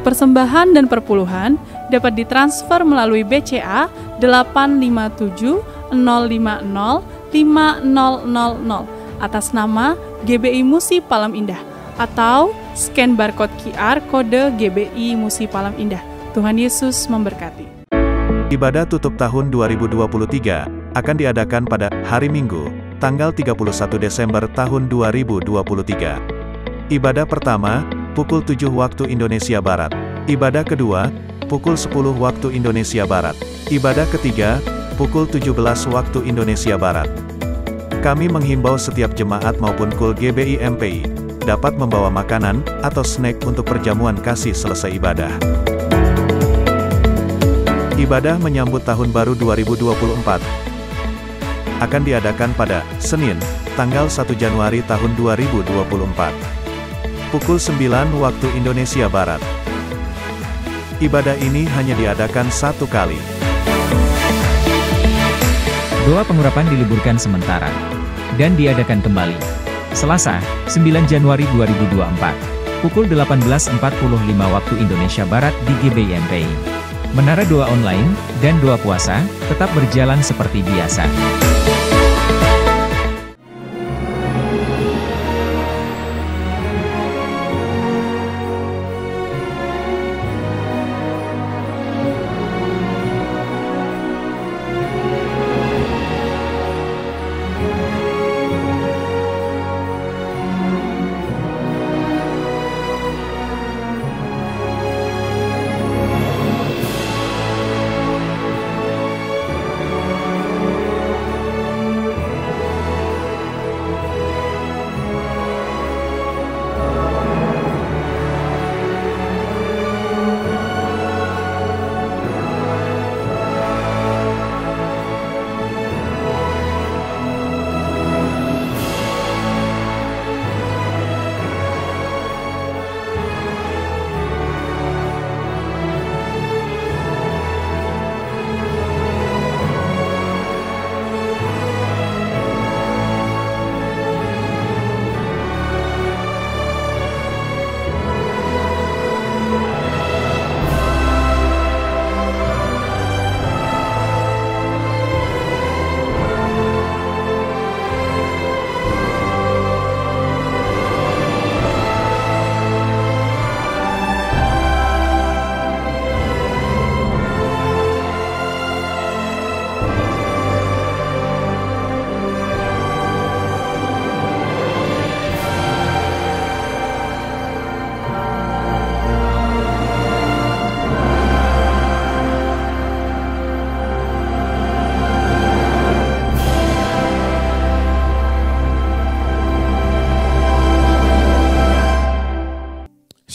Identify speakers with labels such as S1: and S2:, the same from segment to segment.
S1: Persembahan dan perpuluhan dapat ditransfer melalui BCA 857 050 5000 atas nama GBI Musi Palem Indah atau scan barcode QR kode GBI Musi Palem Indah. Tuhan Yesus memberkati.
S2: Ibadah tutup tahun 2023 akan diadakan pada hari Minggu, tanggal 31 Desember tahun 2023. Ibadah pertama, pukul 7 waktu Indonesia Barat. Ibadah kedua, pukul 10 waktu Indonesia Barat. Ibadah ketiga, pukul 17 waktu Indonesia Barat. Kami menghimbau setiap jemaat maupun kul GBI MPI dapat membawa makanan atau snack untuk perjamuan kasih selesai ibadah. Ibadah menyambut Tahun Baru 2024 akan diadakan pada Senin, tanggal 1 Januari tahun 2024. Pukul 9 waktu Indonesia Barat. Ibadah ini hanya diadakan satu kali.
S3: Doa pengurapan diliburkan sementara dan diadakan kembali. Selasa, 9 Januari 2024, pukul 18.45 waktu Indonesia Barat di GBI MPI. Menara doa online dan doa puasa tetap berjalan seperti biasa.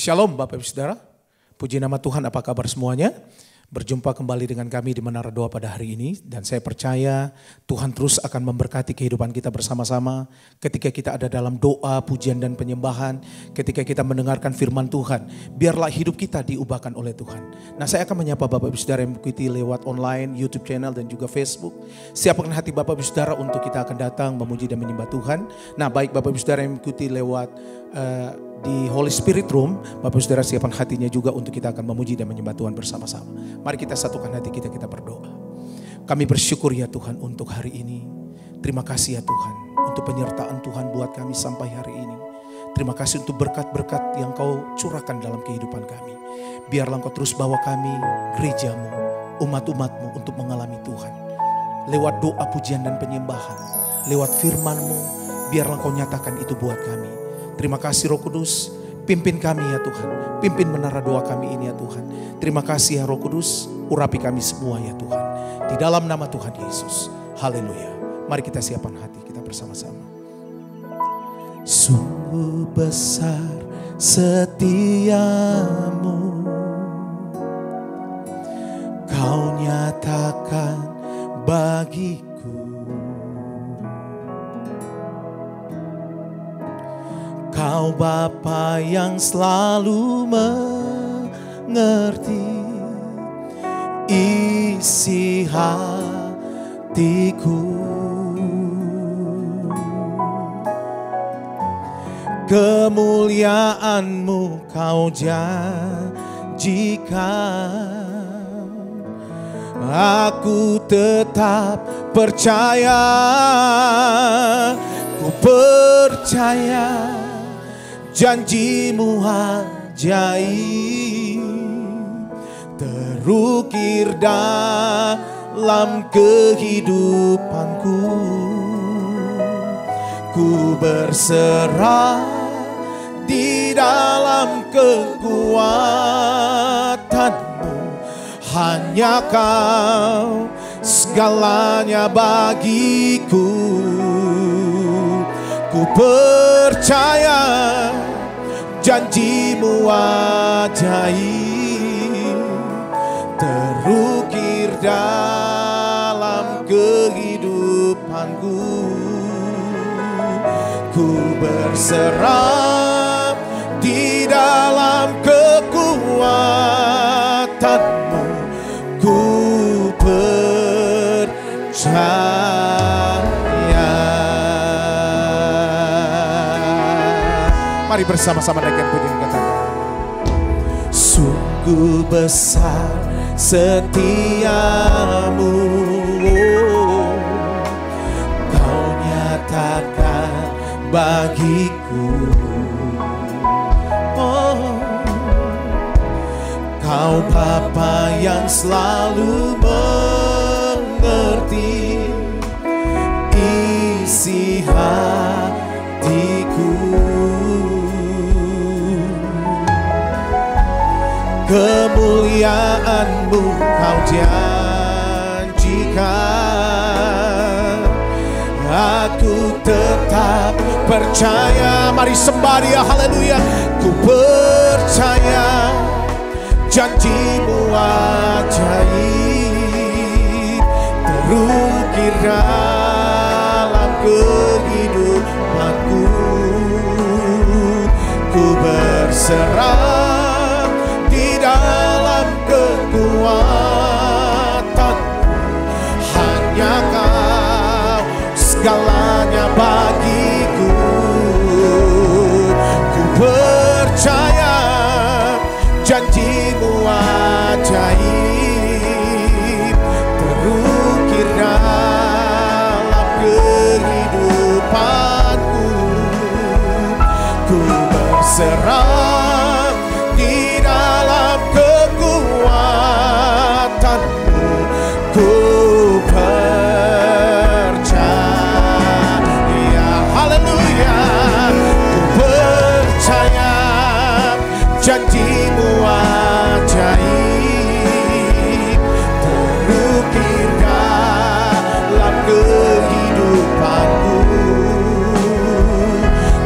S4: Shalom Bapak Ibu Saudara, puji nama Tuhan, apa kabar semuanya? Berjumpa kembali dengan kami di Menara Doa pada hari ini, dan saya percaya Tuhan terus akan memberkati kehidupan kita bersama-sama ketika kita ada dalam doa, pujian dan penyembahan, ketika kita mendengarkan firman Tuhan. Biarlah hidup kita diubahkan oleh Tuhan. Nah, saya akan menyapa Bapak Ibu Saudara yang mengikuti lewat online, YouTube channel dan juga Facebook. Siapkan hati Bapak Ibu Saudara untuk kita akan datang memuji dan menyembah Tuhan. Nah, baik Bapak Ibu Saudara yang mengikuti lewat di Holy Spirit Room, Bapak Saudara siapkan hatinya juga untuk kita akan memuji dan menyembah Tuhan bersama-sama. Mari kita satukan hati kita berdoa. Kami bersyukur ya Tuhan untuk hari ini. Terima kasih ya Tuhan untuk penyertaan Tuhan buat kami sampai hari ini. Terima kasih untuk berkat-berkat yang Kau curahkan dalam kehidupan kami. Biarlah Kau terus bawa kami, gerejamu, umat-umatmu untuk mengalami Tuhan. Lewat doa, pujian dan penyembahan, lewat firman-Mu, biarlah Kau nyatakan itu buat kami. Terima kasih Roh Kudus, pimpin kami ya Tuhan. Pimpin menara doa kami ini ya Tuhan. Terima kasih ya Roh Kudus, urapi kami semua ya Tuhan. Di dalam nama Tuhan Yesus. Haleluya. Mari kita siapkan hati kita bersama-sama. Sungguh besar setiamu, Kau nyatakan bagiku. Kau Bapa yang selalu mengerti isi hatiku. Kemuliaan-Mu Kau janjikan janjikan. Aku tetap percaya, ku percaya janjimu ajaib, terukir dalam kehidupanku. Ku berserah di dalam kekuatanmu, hanya kau segalanya bagiku. Ku percaya janjimu ajaib, terukir dalam kehidupanku. Ku berserah di dalam kekuatanmu, ku percaya. Mari bersama-sama naikkan pujian, katakan, sungguh besar setiamu, kau nyatakan bagiku. Oh, kau Bapa yang selalu mengerti isi hatiku. Kemuliaan-Mu kau janjikan, aku tetap percaya. Mari sembah Dia, haleluya. Ku percaya janjimu ajaib, terukir dalam kehidupanku. Ku berserah di dalam kekuatanmu, hanya kau segalanya bagiku. Ku percaya janjimu ajaib, terukir dalam kehidupanku. Ku berserah di dalam kekuatanmu, ku percaya, haleluya. Ku percaya janjimu ajaib, terukir dalam kehidupanku.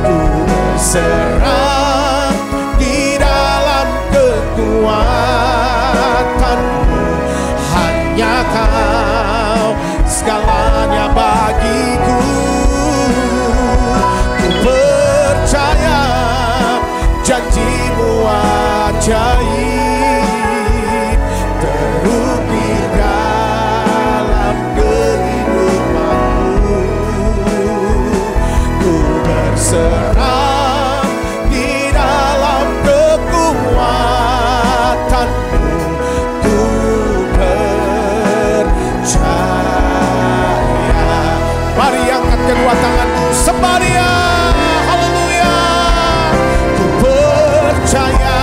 S4: Ku berserah di dalam kekuatanmu, hanya kau segalanya bagiku. Ku percaya janjimu ajaib, terukir dalam kehidupanku. Ku berserah di dalam kekuatanmu, ku percaya. Mari angkat kedua tanganmu, sembah Dia, haleluya. Ku percaya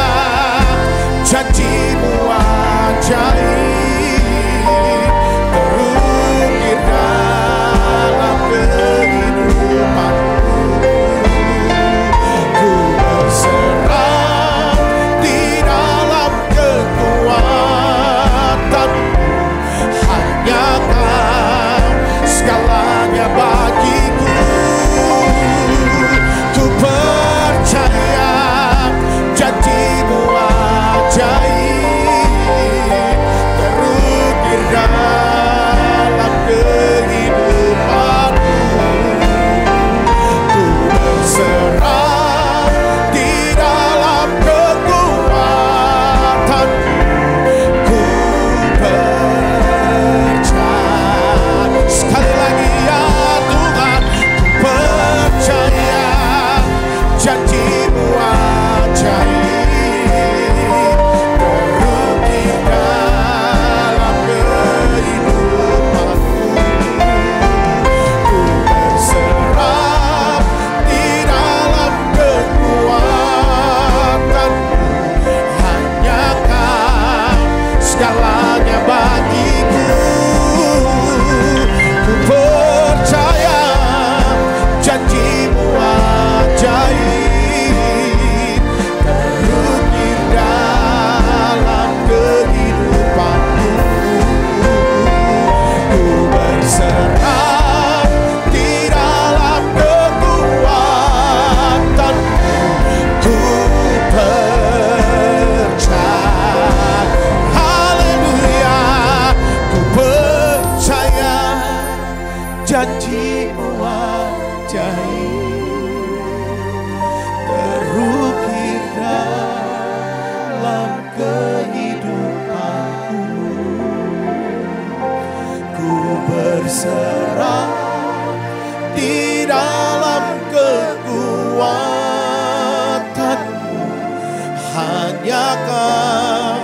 S4: hanya Kau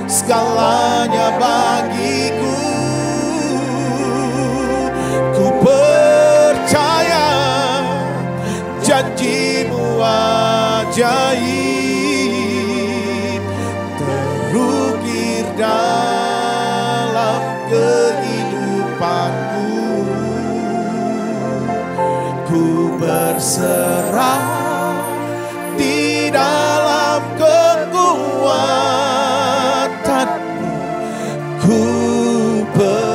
S4: segalanya bagiku. Ku percaya janji-Mu ajaib, terukir dalam kehidupanku. Ku berserah di dalam kekuatan-Mu. Ku percaya,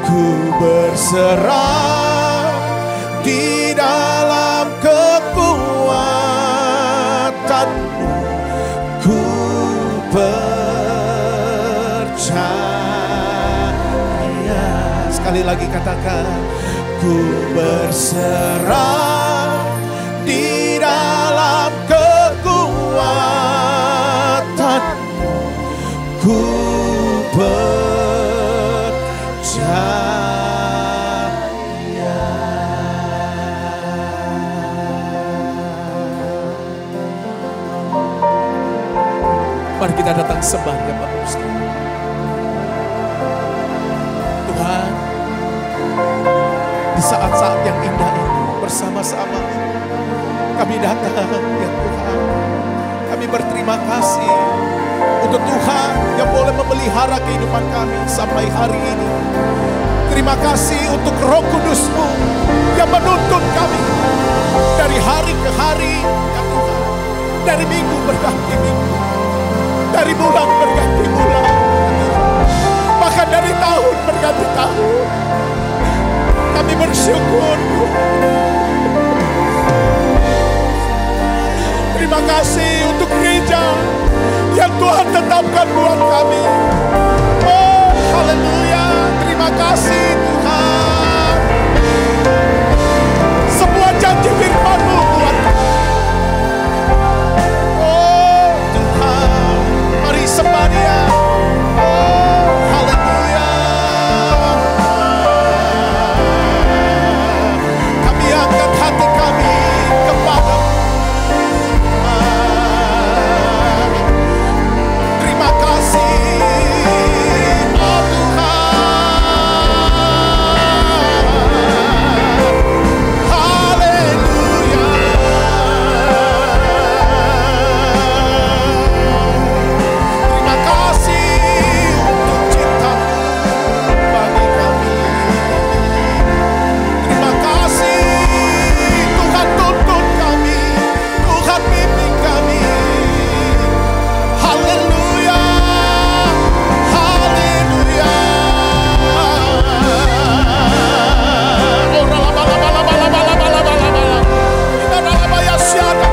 S4: ku berserah di dalam kekuatan-Mu. Ku percaya. Sekali lagi katakan, ku berserah di dalam kekuatan-Mu. Ku percaya. Mari kita datang sembah ya Bapak Ibu sekalian. Tuhan, di saat-saat yang indah ini bersama-sama kami datang ya Tuhan. Kami berterima kasih untuk Tuhan yang boleh memelihara kehidupan kami sampai hari ini. Terima kasih untuk Roh Kudus-Mu yang menuntun kami dari hari ke hari ya Tuhan. Dari minggu berganti minggu, dari bulan berganti bulan, bahkan dari tahun berganti tahun. Kami bersyukur. Terima kasih untuk gereja yang Tuhan tetapkan buat kami. Oh, haleluya. Terima kasih Tuhan. Semua janji firman-Mu buat kami. Oh Tuhan, mari sembah Dia. Oh, haleluya. Kami angkat hati kami kepada-Mu. Terima kasih, oh Tuhan. Haleluya. Terima kasih untuk cinta-Mu bagi kami. Terima kasih Tuhan, tuntun kami, Tuhan bimbing kami. Haleluya, haleluya. Ora la bala bala bala bala bala bala bala. Kita dalam ayat siapa?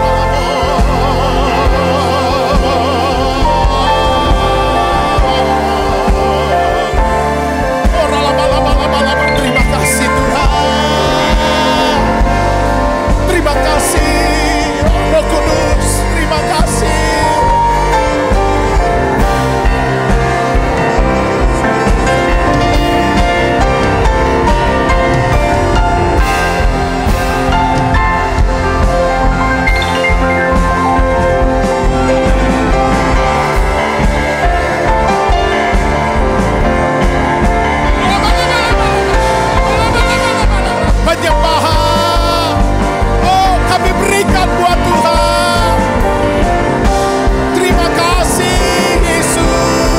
S4: Ora la bala bala bala. Terima kasih Tuhan. Terima kasih Roh Kudus. Terima kasih. Penyembahan, oh kami berikan buat Tuhan. Terima kasih Yesus.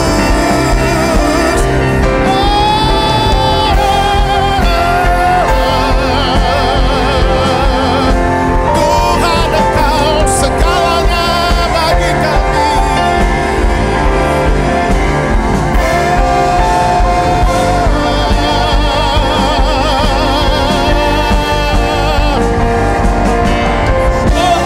S4: Tuhan, Engkau segalanya bagi kami. Oh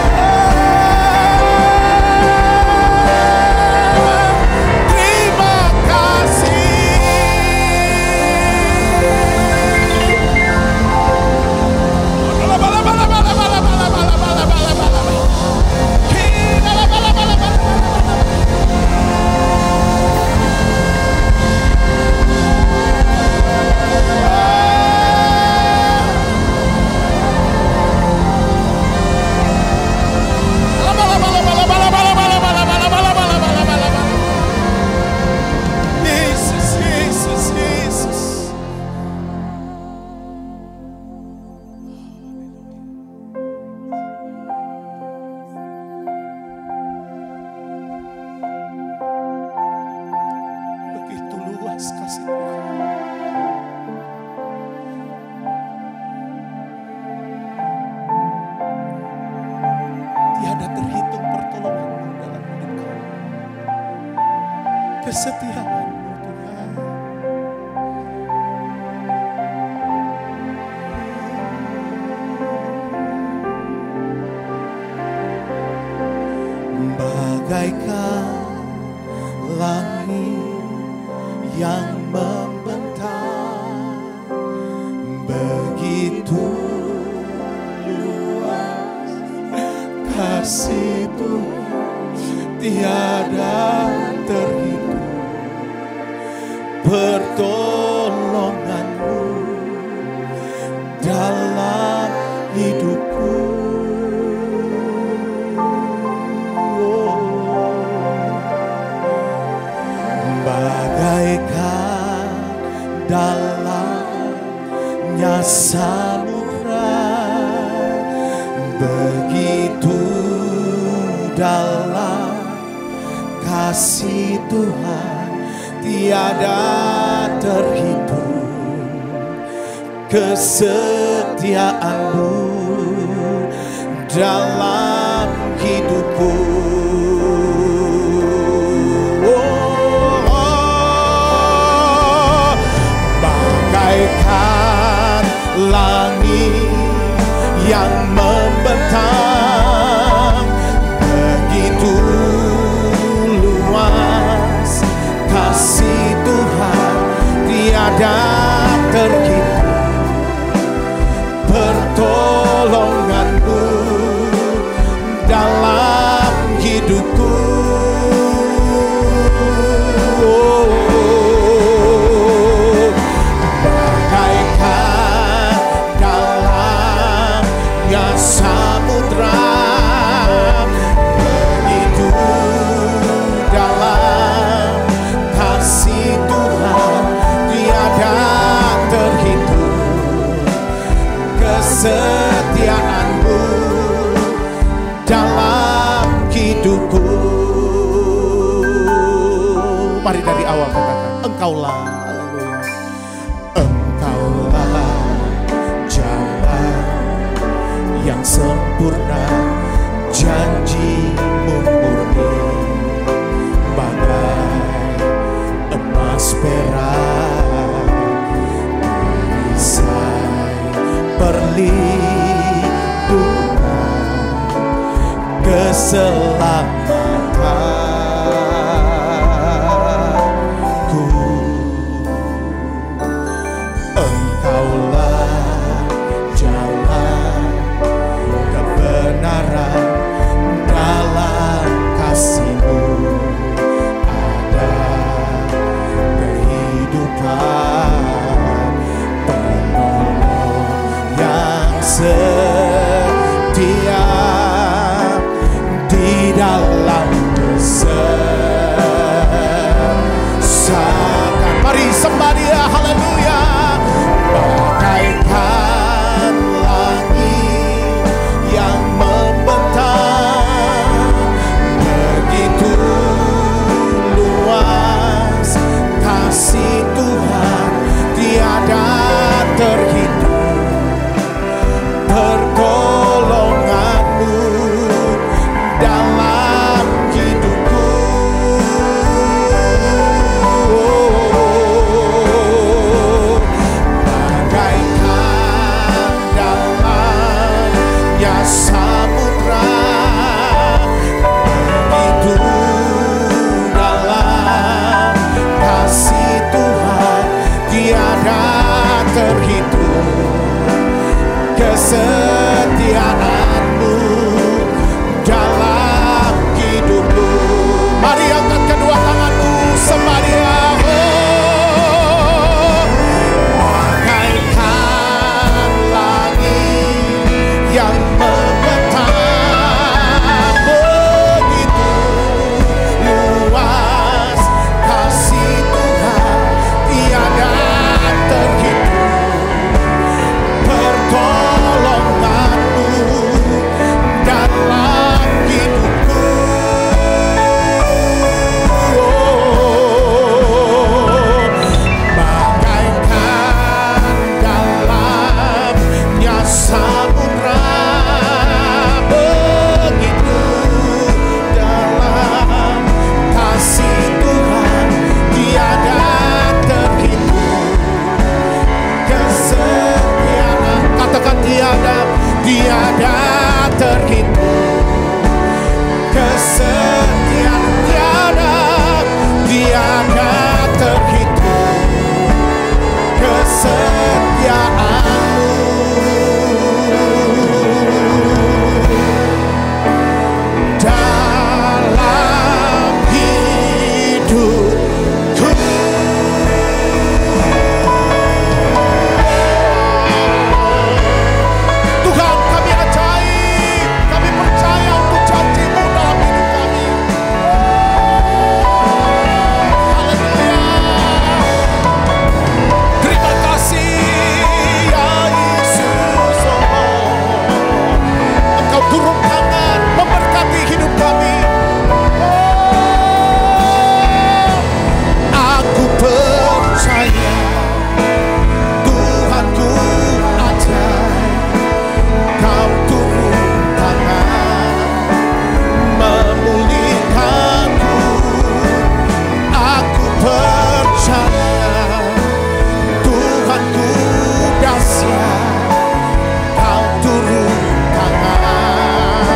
S4: kesetiaan-Mu Tuhan. Bagaikan langit yang membentang, begitu luas kasih Tuhan, tiada terhitung. Pertolongan-Mu dalam hidupku. Bagaikan dalamnya samudra, begitu dalam kasih Tuhan, tiada terhitung. Kesetiaan-Mu dalam hidupku. Bagaikan langit yang membentang, begitu luas kasih Tuhan, tiada terhitung. Pertolongan-Mu dalam hidupku. Samudra, begitu dalam kasih Tuhan, tiada terhitung. Kesetiaan-Mu dalam hidupku. Mari dari awal katakan, Engkaulah, haleluya, Engkaulah jalan yang sempurna, janji-Mu murni, bagai emas perak, perisai perlindungan, keselamatanku. Engkaulah jalan kebenaran, dalam kasih-Mu ada kehidupan. Penolong yang setia di dalam kesesakan. Mari sembah Dia, haleluya. Bagaikan langit yang membentang, begitu luas kasih Tuhan, tiada terhitung. Pertolongan-Mu dalam hidupku. Bagaikan dalamnya samudra, begitu dalam kasih Tuhan, tiada terhitung. Kesetiaan-Mu dalam hidupku. Mari angkat kedua tanganmu, sembah Dia. Bagaikan langit yang membentang, begitu luas kasih Tuhan, tiada terhitung. Pertolongan tiada terhitung, kesetiaan tiada terhitung, kesetiaanmu. Dalam hidupku, Tuhan, kami ajaib, kami percaya untuk janji-Mu dalam hidup kami. Haleluya. Terima kasih ya Yesus, Engkau turun tangan memberkati hidup kami. Aku percaya Tuhanku ajaib, Kau turun tangan memulihkanku. Aku percaya Tuhanku dahsyat, Kau turun tangan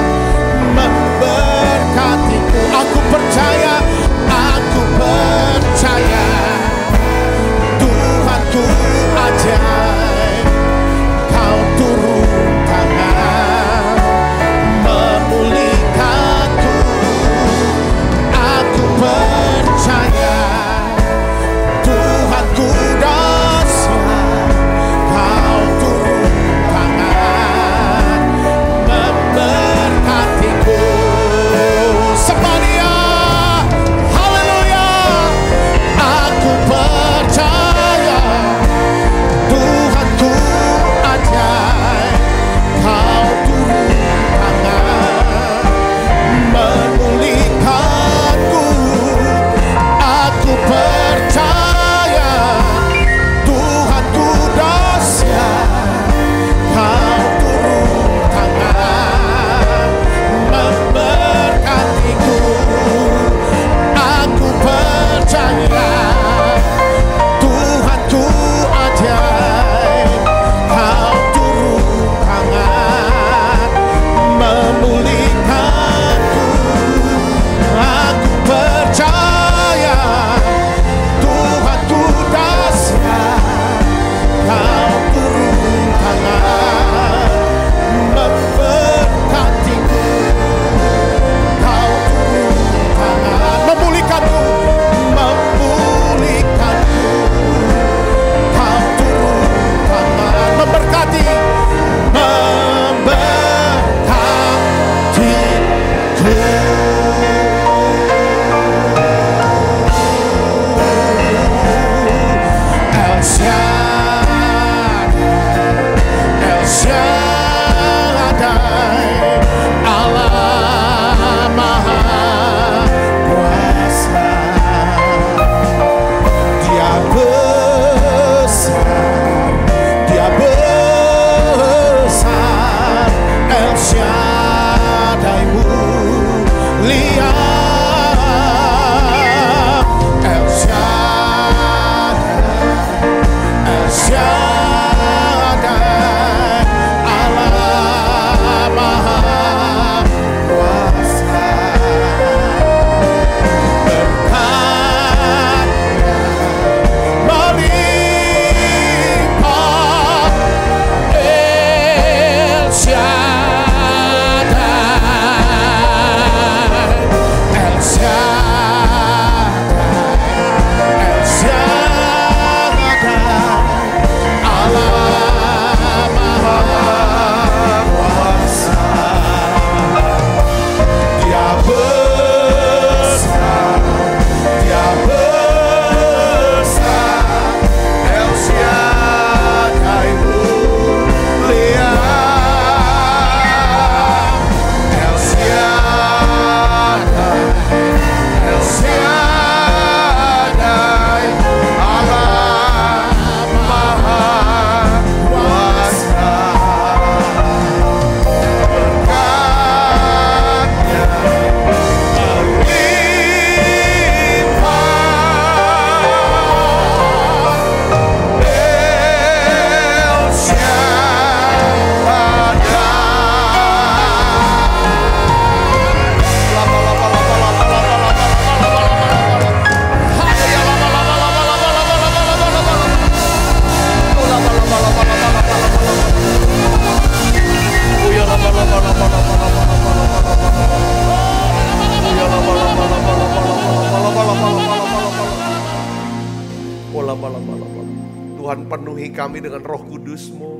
S5: Penuhi kami dengan Roh Kudus-Mu.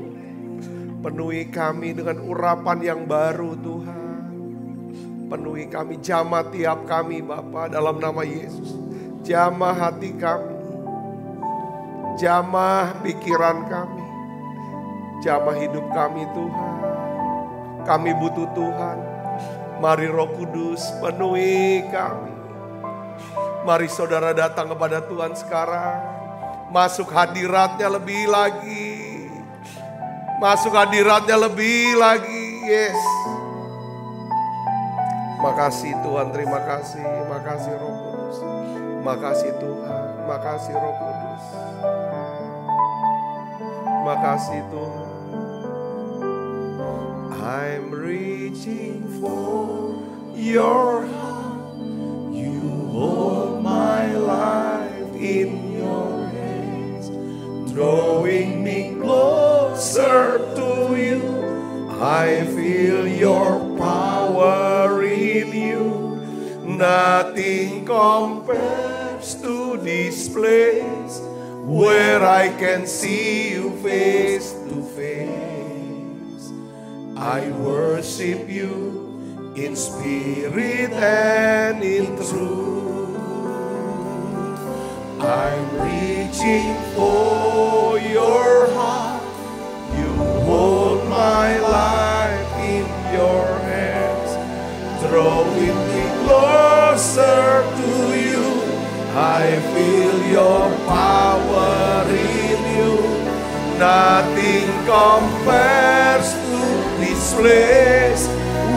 S5: Penuhi kami dengan urapan yang baru Tuhan. Penuhi kami, jamah tiap kami Bapa dalam nama Yesus. Jamah hati kami. Jamah pikiran kami. Jamah hidup kami Tuhan. Kami butuh Tuhan. Mari Roh Kudus penuhi kami. Mari saudara datang kepada Tuhan sekarang. Masuk hadiratnya lebih lagi. Masuk hadiratnya lebih lagi. Yes. Makasih Tuhan, terima kasih. Makasih Roh Kudus. Makasih Tuhan, makasih Roh Kudus. Makasih Tuhan. I'm reaching for your heart. You hold my life in your hands, drawing me closer to you. I feel your power in you. Nothing compares to this place where I can see you face to face. I worship you in spirit and in truth. I'm reaching for your heart. You hold my life in your hands, drawing me closer to you. I feel your power in you. Nothing compares to this place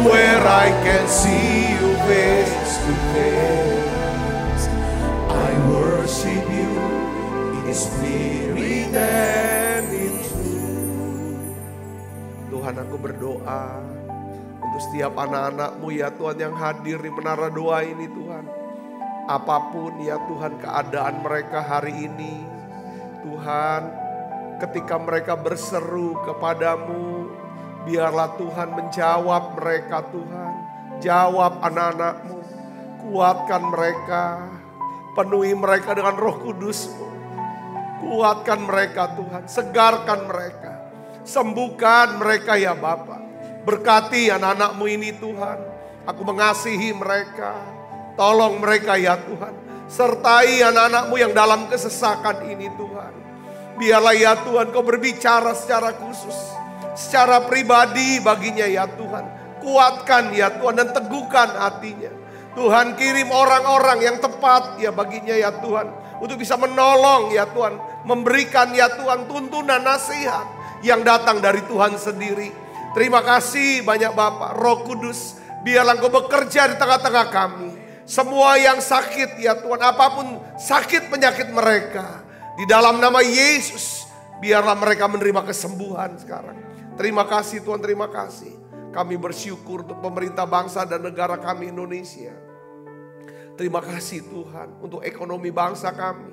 S5: where I can see you face to face. I worship you in spirit and in truth. Tuhan, aku berdoa untuk setiap anak-anak-Mu ya Tuhan yang hadir di menara doa ini Tuhan. Apapun ya Tuhan keadaan mereka hari ini, Tuhan, ketika mereka berseru kepadamu, biarlah Tuhan menjawab mereka Tuhan. Jawab anak-anak-Mu, kuatkan mereka, penuhi mereka dengan Roh Kudus-Mu. Kuatkan mereka Tuhan, segarkan mereka, sembuhkan mereka ya Bapa. Berkati anak-anak-Mu ini Tuhan, aku mengasihi mereka. Tolong mereka ya Tuhan. Sertai anak-anak-Mu yang dalam kesesakan ini Tuhan. Biarlah ya Tuhan Kau berbicara secara khusus, secara pribadi baginya ya Tuhan. Kuatkan ya Tuhan dan teguhkan hatinya. Tuhan, kirim orang-orang yang tepat ya baginya ya Tuhan. Untuk bisa menolong ya Tuhan. Memberikan ya Tuhan tuntunan nasihat yang datang dari Tuhan sendiri. Terima kasih banyak Bapak. Roh Kudus, biarlah Kau bekerja di tengah-tengah kami. Semua yang sakit ya Tuhan, apapun sakit penyakit mereka, di dalam nama Yesus, biarlah mereka menerima kesembuhan sekarang. Terima kasih Tuhan, terima kasih. Kami bersyukur untuk pemerintah bangsa dan negara kami Indonesia. Terima kasih Tuhan untuk ekonomi bangsa kami,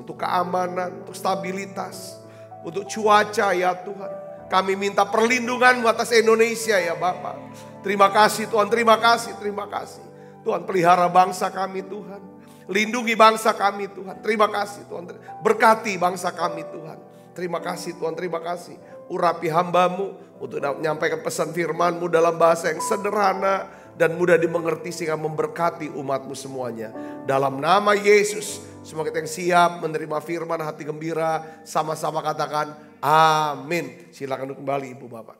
S5: untuk keamanan, untuk stabilitas, untuk cuaca ya Tuhan. Kami minta perlindungan atas Indonesia ya Bapak. Terima kasih Tuhan, terima kasih, terima kasih. Tuhan, pelihara bangsa kami Tuhan. Lindungi bangsa kami Tuhan. Terima kasih Tuhan. Berkati bangsa kami Tuhan. Terima kasih Tuhan, terima kasih. Urapi hamba-Mu untuk menyampaikan pesan firman-Mu dalam bahasa yang sederhana dan mudah dimengerti sehingga memberkati umat-Mu semuanya. Dalam nama Yesus, semua kita yang siap menerima firman hati gembira, sama-sama katakan amin. Silakan kembali Ibu Bapak.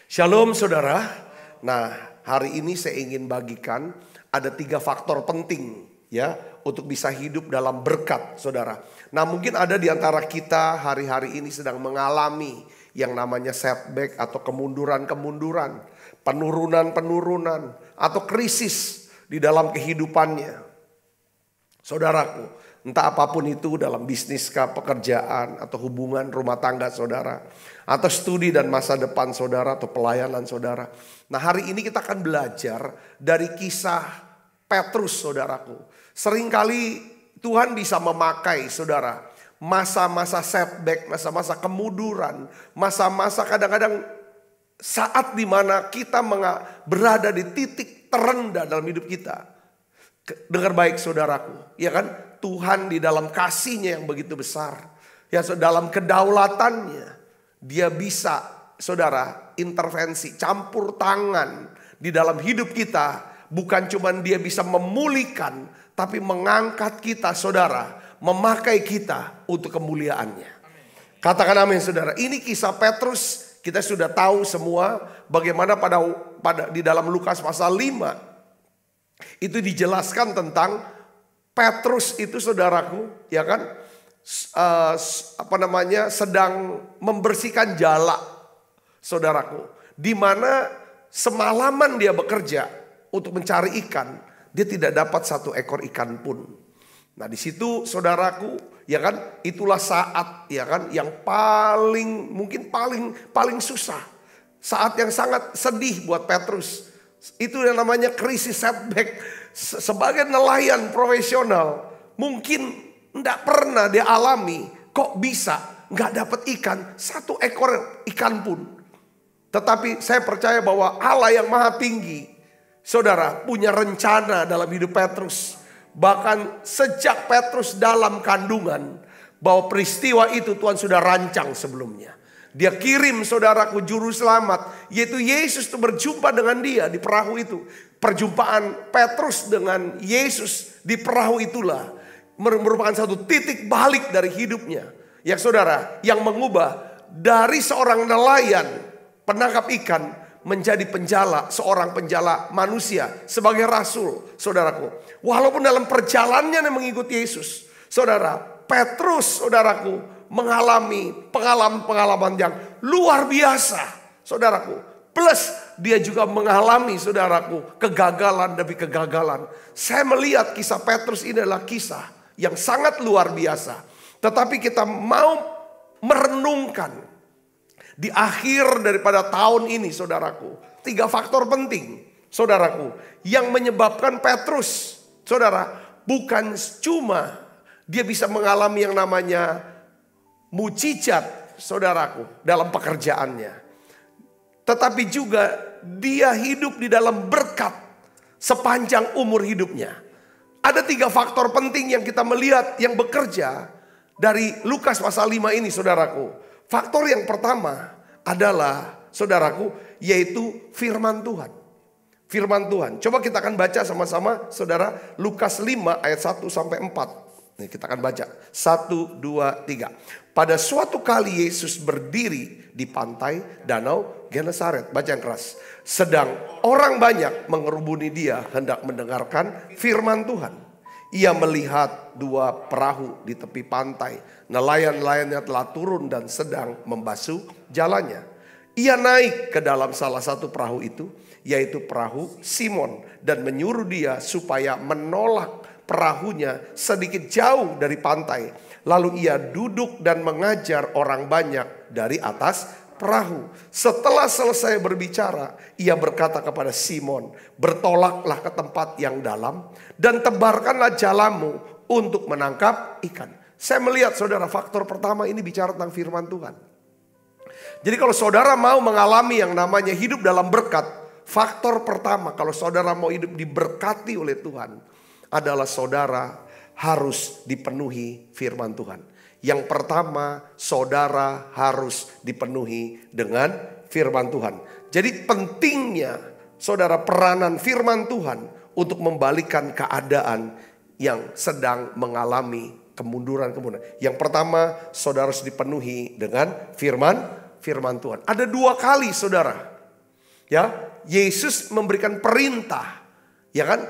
S5: Shalom saudara. Nah, hari ini saya ingin bagikan ada 3 faktor penting ya untuk bisa hidup dalam berkat saudara. Nah, mungkin ada di antara kita hari-hari ini sedang mengalami yang namanya setback atau kemunduran-kemunduran, penurunan-penurunan atau krisis di dalam kehidupannya. Saudaraku, entah apapun itu dalam bisnis kah, pekerjaan atau hubungan rumah tangga saudara, atau studi dan masa depan saudara atau pelayanan saudara. Nah, hari ini kita akan belajar dari kisah Petrus saudaraku. Seringkali Tuhan bisa memakai saudara masa-masa setback, masa-masa kemunduran, masa-masa kadang-kadang saat dimana kita berada di titik terendah dalam hidup kita. Dengar baik saudaraku, ya kan? Tuhan di dalam kasih-Nya yang begitu besar, Ya, dalam kedaulatannya dia bisa, saudara, intervensi, campur tangan di dalam hidup kita. Bukan cuma dia bisa memulihkan, tapi mengangkat kita, saudara, memakai kita untuk kemuliaannya. Katakan amin, saudara. Ini kisah Petrus, kita sudah tahu semua bagaimana pada di dalam Lukas pasal 5 itu dijelaskan tentang Petrus itu, saudaraku, ya kan, sedang membersihkan jala, saudaraku, di mana semalaman dia bekerja untuk mencari ikan, dia tidak dapat satu ekor ikan pun. Nah, di situ, saudaraku, ya kan, itulah saat, ya kan, yang mungkin paling susah, saat yang sangat sedih buat Petrus. Itu yang namanya krisis setback. Sebagai nelayan profesional, mungkin tidak pernah dia alami, kok bisa nggak dapat ikan, satu ekor ikan pun. Tetapi saya percaya bahwa Allah yang maha tinggi, saudara, punya rencana dalam hidup Petrus. Bahkan sejak Petrus dalam kandungan, bahwa peristiwa itu Tuhan sudah rancang sebelumnya. Dia kirim, saudaraku, juru selamat, yaitu Yesus, itu berjumpa dengan dia di perahu itu. Perjumpaan Petrus dengan Yesus di perahu itulah merupakan satu titik balik dari hidupnya. Ya, saudara, yang mengubah dari seorang nelayan penangkap ikan menjadi penjala, seorang penjala manusia sebagai rasul, saudaraku. Walaupun dalam perjalanannya mengikuti Yesus, saudara, Petrus, saudaraku, mengalami pengalaman-pengalaman yang luar biasa, saudaraku. Plus dia juga mengalami, saudaraku, kegagalan demi kegagalan. Saya melihat kisah Petrus ini adalah kisah yang sangat luar biasa. Tetapi kita mau merenungkan di akhir daripada tahun ini, saudaraku, 3 faktor penting, saudaraku, yang menyebabkan Petrus, saudara, bukan cuma dia bisa mengalami yang namanya mujizat, saudaraku, dalam pekerjaannya, tetapi juga dia hidup di dalam berkat sepanjang umur hidupnya. Ada 3 faktor penting yang kita melihat yang bekerja dari Lukas pasal 5 ini, saudaraku. Faktor yang pertama adalah, saudaraku, yaitu firman Tuhan. Firman Tuhan. Coba kita akan baca sama-sama, saudara, Lukas 5 ayat 1 sampai 4. Nih, kita akan baca. 1, 2, 3. Pada suatu kali Yesus berdiri di pantai danau Genesaret. Baca yang keras. Sedang orang banyak mengerubuni dia hendak mendengarkan firman Tuhan. Ia melihat 2 perahu di tepi pantai. Nelayan-nelayannya telah turun dan sedang membasuh jalannya. Ia naik ke dalam salah satu perahu itu, yaitu perahu Simon, dan menyuruh dia supaya menolak perahunya sedikit jauh dari pantai. Lalu ia duduk dan mengajar orang banyak dari atas perahu. Setelah selesai berbicara, ia berkata kepada Simon, bertolaklah ke tempat yang dalam dan tebarkanlah jalamu untuk menangkap ikan. Saya melihat, saudara, faktor pertama ini bicara tentang firman Tuhan. Jadi kalau saudara mau mengalami yang namanya hidup dalam berkat, faktor pertama kalau saudara mau hidup diberkati oleh Tuhan adalah saudara harus dipenuhi firman Tuhan. Yang pertama, saudara harus dipenuhi dengan firman Tuhan. Jadi pentingnya, saudara, peranan firman Tuhan untuk membalikan keadaan yang sedang mengalami kemunduran. Yang pertama, saudara harus dipenuhi dengan firman Tuhan. Ada 2 kali, saudara, ya, Yesus memberikan perintah, ya kan?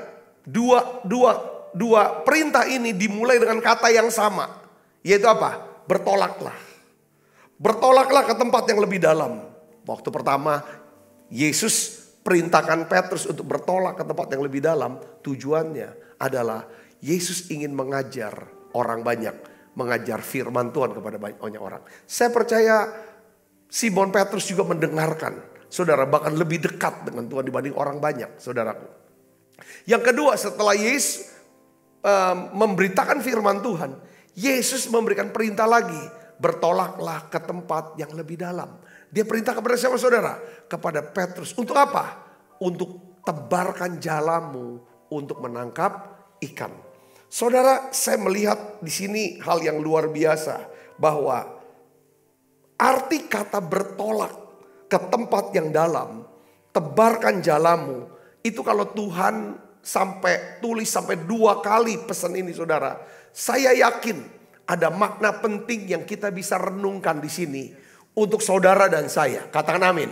S5: Dua perintah ini dimulai dengan kata yang sama, yaitu apa? Bertolaklah. Bertolaklah ke tempat yang lebih dalam. Waktu pertama Yesus perintahkan Petrus untuk bertolak ke tempat yang lebih dalam, tujuannya adalah Yesus ingin mengajar orang banyak, mengajar firman Tuhan kepada banyak orang. Saya percaya Simon Petrus juga mendengarkan, saudara, bahkan lebih dekat dengan Tuhan dibanding orang banyak, saudaraku. Yang kedua, setelah Yesus memberitakan firman Tuhan, Yesus memberikan perintah lagi, bertolaklah ke tempat yang lebih dalam. Dia perintah kepada siapa, saudara? Kepada Petrus. Untuk apa? Untuk tebarkan jalamu untuk menangkap ikan. Saudara, saya melihat di sini hal yang luar biasa
S6: bahwa arti kata bertolak ke tempat yang dalam, tebarkan jalamu, itu kalau Tuhan sampai tulis sampai 2 kali pesan ini saudara, saya yakin ada makna penting yang kita bisa renungkan di sini untuk saudara dan saya. Katakan amin.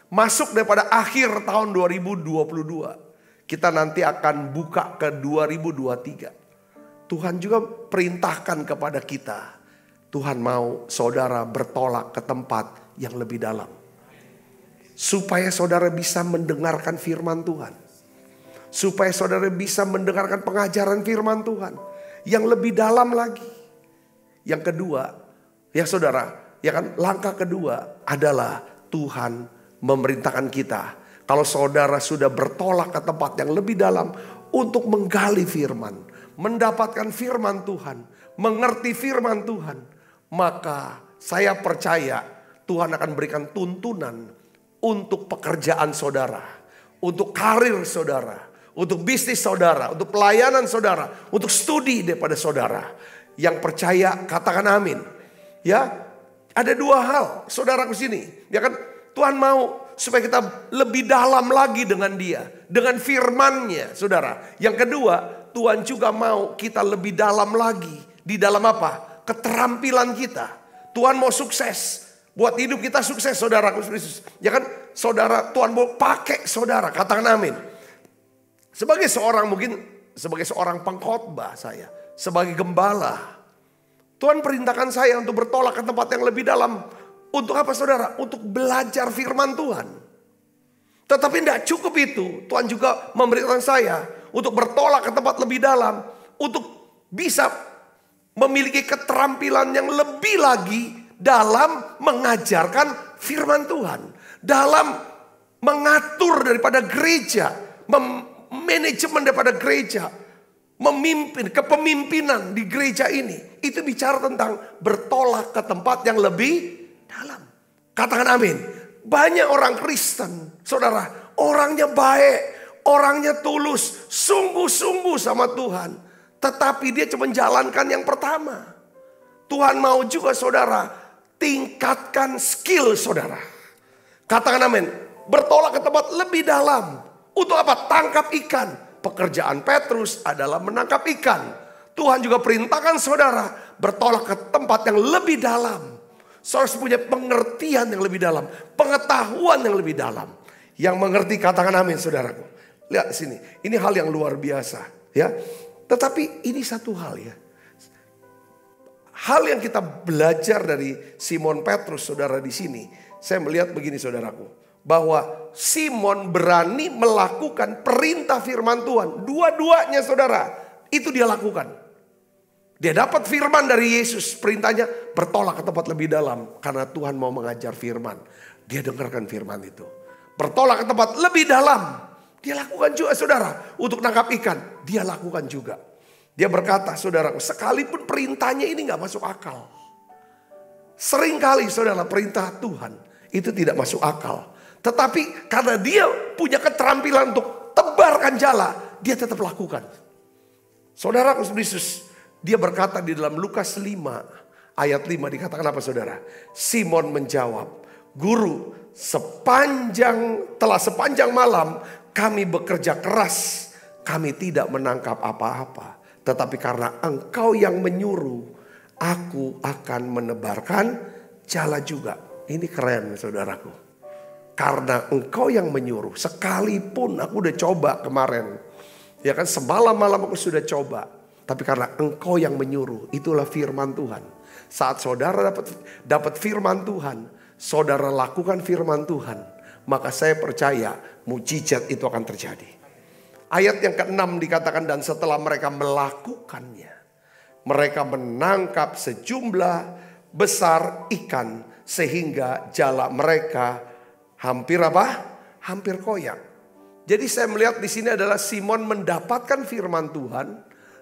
S6: Masuk daripada akhir tahun 2022, kita nanti akan buka ke 2023. Tuhan juga perintahkan kepada kita, Tuhan mau saudara bertolak ke tempat yang lebih dalam. Supaya saudara bisa mendengarkan firman Tuhan. Supaya saudara bisa mendengarkan pengajaran firman Tuhan yang lebih dalam lagi. Yang kedua, ya saudara, ya kan, langkah kedua adalah Tuhan memerintahkan kita. Kalau saudara sudah bertolak ke tempat yang lebih dalam untuk menggali firman, mendapatkan firman Tuhan, mengerti firman Tuhan, maka saya percaya Tuhan akan berikan tuntunan untuk pekerjaan saudara, untuk karir saudara, untuk bisnis saudara, untuk pelayanan saudara, untuk studi daripada saudara. Yang percaya katakan amin. Ya, ada 2 hal saudaraku sini, ya kan? Tuhan mau supaya kita lebih dalam lagi dengan Dia, dengan firman-Nya, saudara. Yang kedua, Tuhan juga mau kita lebih dalam lagi di dalam apa? Keterampilan kita. Tuhan mau sukses. Buat hidup kita sukses, saudaraku Yesus. Ya kan, saudara, Tuhan mau pakai saudara. Katakan amin. Sebagai seorang, mungkin sebagai seorang pengkhotbah saya, sebagai gembala, Tuhan perintahkan saya untuk bertolak ke tempat yang lebih dalam. Untuk apa saudara? Untuk belajar firman Tuhan. Tetapi tidak cukup itu. Tuhan juga memberitakan saya untuk bertolak ke tempat lebih dalam. Untuk bisa memiliki keterampilan yang lebih lagi dalam mengajarkan firman Tuhan. Dalam mengatur daripada gereja. Manajemen daripada gereja. Memimpin, kepemimpinan di gereja ini. Itu bicara tentang bertolak ke tempat yang lebih dalam. Katakan amin. Banyak orang Kristen, saudara, orangnya baik, orangnya tulus, sungguh-sungguh sama Tuhan. Tetapi dia cuma menjalankan yang pertama. Tuhan mau juga saudara tingkatkan skill saudara. Katakan amin. Bertolak ke tempat lebih dalam. Untuk apa? Tangkap ikan. Pekerjaan Petrus adalah menangkap ikan. Tuhan juga perintahkan saudara bertolak ke tempat yang lebih dalam. Saudara punya pengertian yang lebih dalam, pengetahuan yang lebih dalam. Yang mengerti katakan amin saudaraku. Lihat sini, ini hal yang luar biasa ya. Tetapi ini satu hal ya. Hal yang kita belajar dari Simon Petrus saudara di sini. Saya melihat begini saudaraku. Bahwa Simon berani melakukan perintah firman Tuhan. Dua-duanya saudara, itu dia lakukan. Dia dapat firman dari Yesus, perintahnya bertolak ke tempat lebih dalam. Karena Tuhan mau mengajar firman. Dia dengarkan firman itu. Bertolak ke tempat lebih dalam. Dia lakukan juga saudara. Untuk nangkap ikan, dia lakukan juga. Dia berkata saudara, sekalipun perintahnya ini gak masuk akal. Seringkali saudara perintah Tuhan itu tidak masuk akal. Tetapi karena dia punya keterampilan untuk tebarkan jala, dia tetap lakukan. Saudara Yesus, dia berkata di dalam Lukas 5 ayat 5 dikatakan apa saudara? Simon menjawab, Guru, sepanjang malam kami bekerja keras, kami tidak menangkap apa-apa. Tetapi karena Engkau yang menyuruh, aku akan menebarkan jala juga. Ini keren saudaraku. Karena Engkau yang menyuruh, sekalipun aku udah coba kemarin. Ya kan, semalam-malam aku sudah coba. Tapi karena Engkau yang menyuruh, itulah firman Tuhan. Saat saudara dapat firman Tuhan, saudara lakukan firman Tuhan, maka saya percaya mujizat itu akan terjadi. Ayat yang ke-6 dikatakan, dan setelah mereka melakukannya, mereka menangkap sejumlah besar ikan sehingga jala mereka hampir apa? Hampir koyak. Jadi saya melihat di sini adalah Simon mendapatkan firman Tuhan.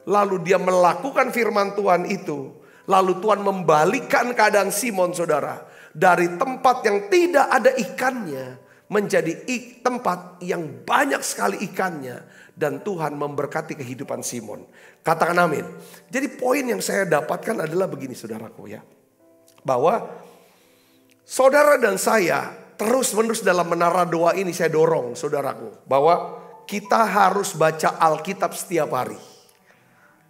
S6: Lalu dia melakukan firman Tuhan itu. Lalu Tuhan membalikkan keadaan Simon saudara. Dari tempat yang tidak ada ikannya. Menjadi tempat yang banyak sekali ikannya. Dan Tuhan memberkati kehidupan Simon. Katakan amin. Jadi poin yang saya dapatkan adalah begini saudaraku ya. bahwa saudara dan saya terus-menerus dalam menara doa ini saya dorong saudaraku bahwa kita harus baca Alkitab setiap hari.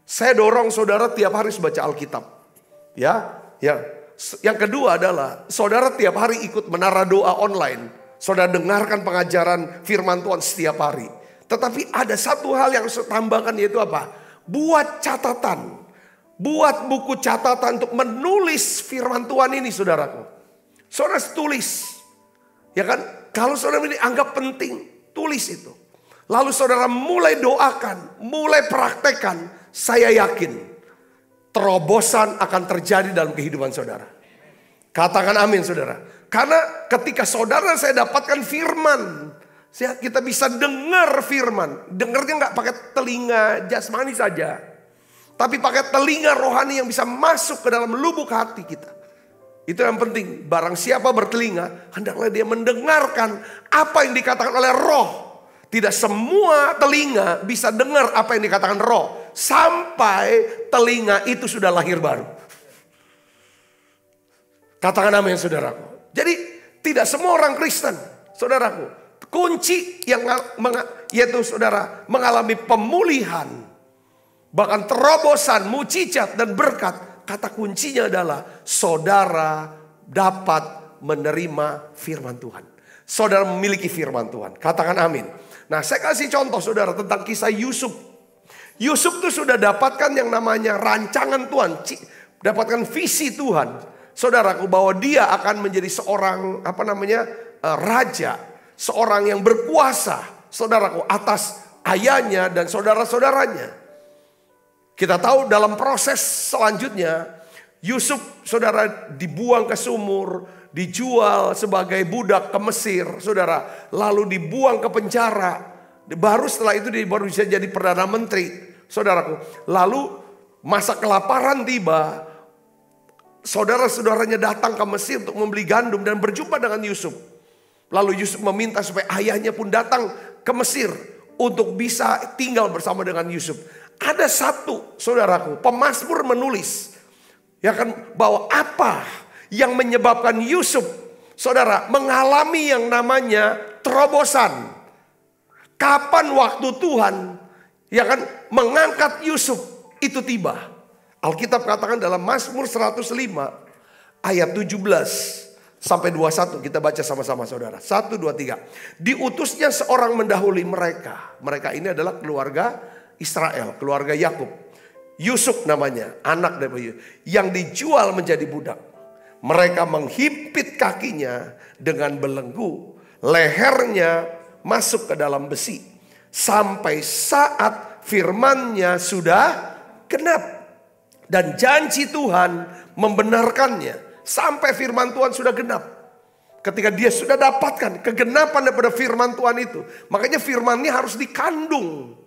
S6: Saya dorong saudara tiap hari harus baca Alkitab. Ya. Yang kedua adalah saudara tiap hari ikut menara doa online. Saudara dengarkan pengajaran firman Tuhan setiap hari. Tetapi ada satu hal yang saya tambahkan, yaitu apa? Buat catatan. Buat buku catatan untuk menulis firman Tuhan ini saudaraku. Saudara tulis. Ya kan? Kalau saudara ini anggap penting, tulis itu. Lalu saudara mulai doakan, mulai praktekkan. Saya yakin terobosan akan terjadi dalam kehidupan saudara. Katakan amin saudara. Karena ketika saudara saya dapatkan firman, kita bisa dengar firman. Dengarnya nggak pakai telinga jasmani saja, tapi pakai telinga rohani yang bisa masuk ke dalam lubuk hati kita. Itu yang penting. Barang siapa bertelinga, hendaklah dia mendengarkan apa yang dikatakan oleh Roh. Tidak semua telinga bisa dengar apa yang dikatakan Roh, sampai telinga itu sudah lahir baru. Katakan amin saudaraku. Jadi tidak semua orang Kristen, saudaraku, kunci yang yaitu saudara mengalami pemulihan, bahkan terobosan, mujizat dan berkat. Kata kuncinya adalah saudara dapat menerima firman Tuhan. Saudara memiliki firman Tuhan. Katakan amin. Nah, saya kasih contoh saudara tentang kisah Yusuf. Yusuf tuh sudah dapatkan yang namanya rancangan Tuhan, dapatkan visi Tuhan. Saudaraku, bahwa dia akan menjadi seorang raja, seorang yang berkuasa, saudaraku, atas ayahnya dan saudara-saudaranya. Kita tahu dalam proses selanjutnya Yusuf saudara dibuang ke sumur, dijual sebagai budak ke Mesir, saudara, lalu dibuang ke penjara. Baru setelah itu dia baru bisa jadi perdana menteri, saudaraku. Lalu masa kelaparan tiba, saudara-saudaranya datang ke Mesir untuk membeli gandum dan berjumpa dengan Yusuf. Lalu Yusuf meminta supaya ayahnya pun datang ke Mesir untuk bisa tinggal bersama dengan Yusuf. Ada satu, saudaraku, pemazmur menulis, ya kan, bahwa apa yang menyebabkan Yusuf, saudara, mengalami yang namanya terobosan. Kapan waktu Tuhan, ya kan, mengangkat Yusuf itu tiba. Alkitab katakan dalam Mazmur 105 ayat 17 sampai 21. Kita baca sama-sama saudara. 1, 2, 3. Diutusnya seorang mendahului mereka. Mereka ini adalah keluarga Israel, keluarga Yakub. Yusuf namanya, anak dari Yusuf, yang dijual menjadi budak. Mereka menghimpit kakinya dengan belenggu, lehernya masuk ke dalam besi, sampai saat firman-Nya sudah genap dan janji Tuhan membenarkannya. Sampai firman Tuhan sudah genap. Ketika dia sudah dapatkan kegenapan daripada firman Tuhan itu, makanya firman-Nya harus dikandung.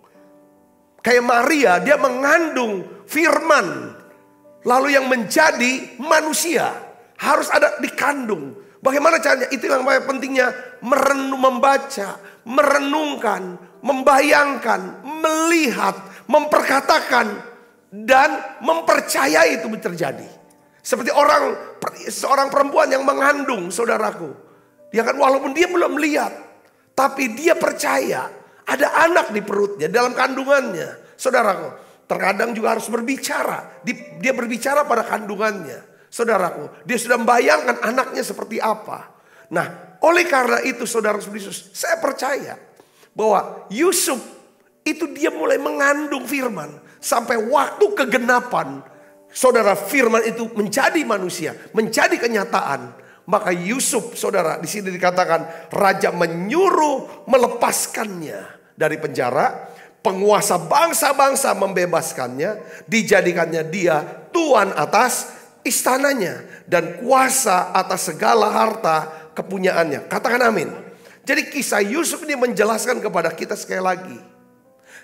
S6: Kayak Maria, dia mengandung firman, lalu yang menjadi manusia harus ada dikandung. Bagaimana caranya? Itu yang paling pentingnya, membaca, merenungkan, membayangkan, melihat, memperkatakan, dan mempercayai itu terjadi. Seperti seorang perempuan yang mengandung, saudaraku. Dia kan walaupun dia belum melihat, tapi dia percaya ada anak di perutnya, dalam kandungannya. Saudaraku, terkadang juga harus berbicara. Dia berbicara pada kandungannya. Saudaraku, dia sudah membayangkan anaknya seperti apa. Nah, oleh karena itu saudara Yesus, saya percaya bahwa Yusuf itu dia mulai mengandung firman. Sampai waktu kegenapan, saudara, firman itu menjadi manusia, menjadi kenyataan. Maka Yusuf, saudara, di sini dikatakan raja menyuruh melepaskannya dari penjara, penguasa bangsa-bangsa membebaskannya, dijadikannya dia tuan atas istananya dan kuasa atas segala harta kepunyaannya. Katakan amin. Jadi kisah Yusuf ini menjelaskan kepada kita sekali lagi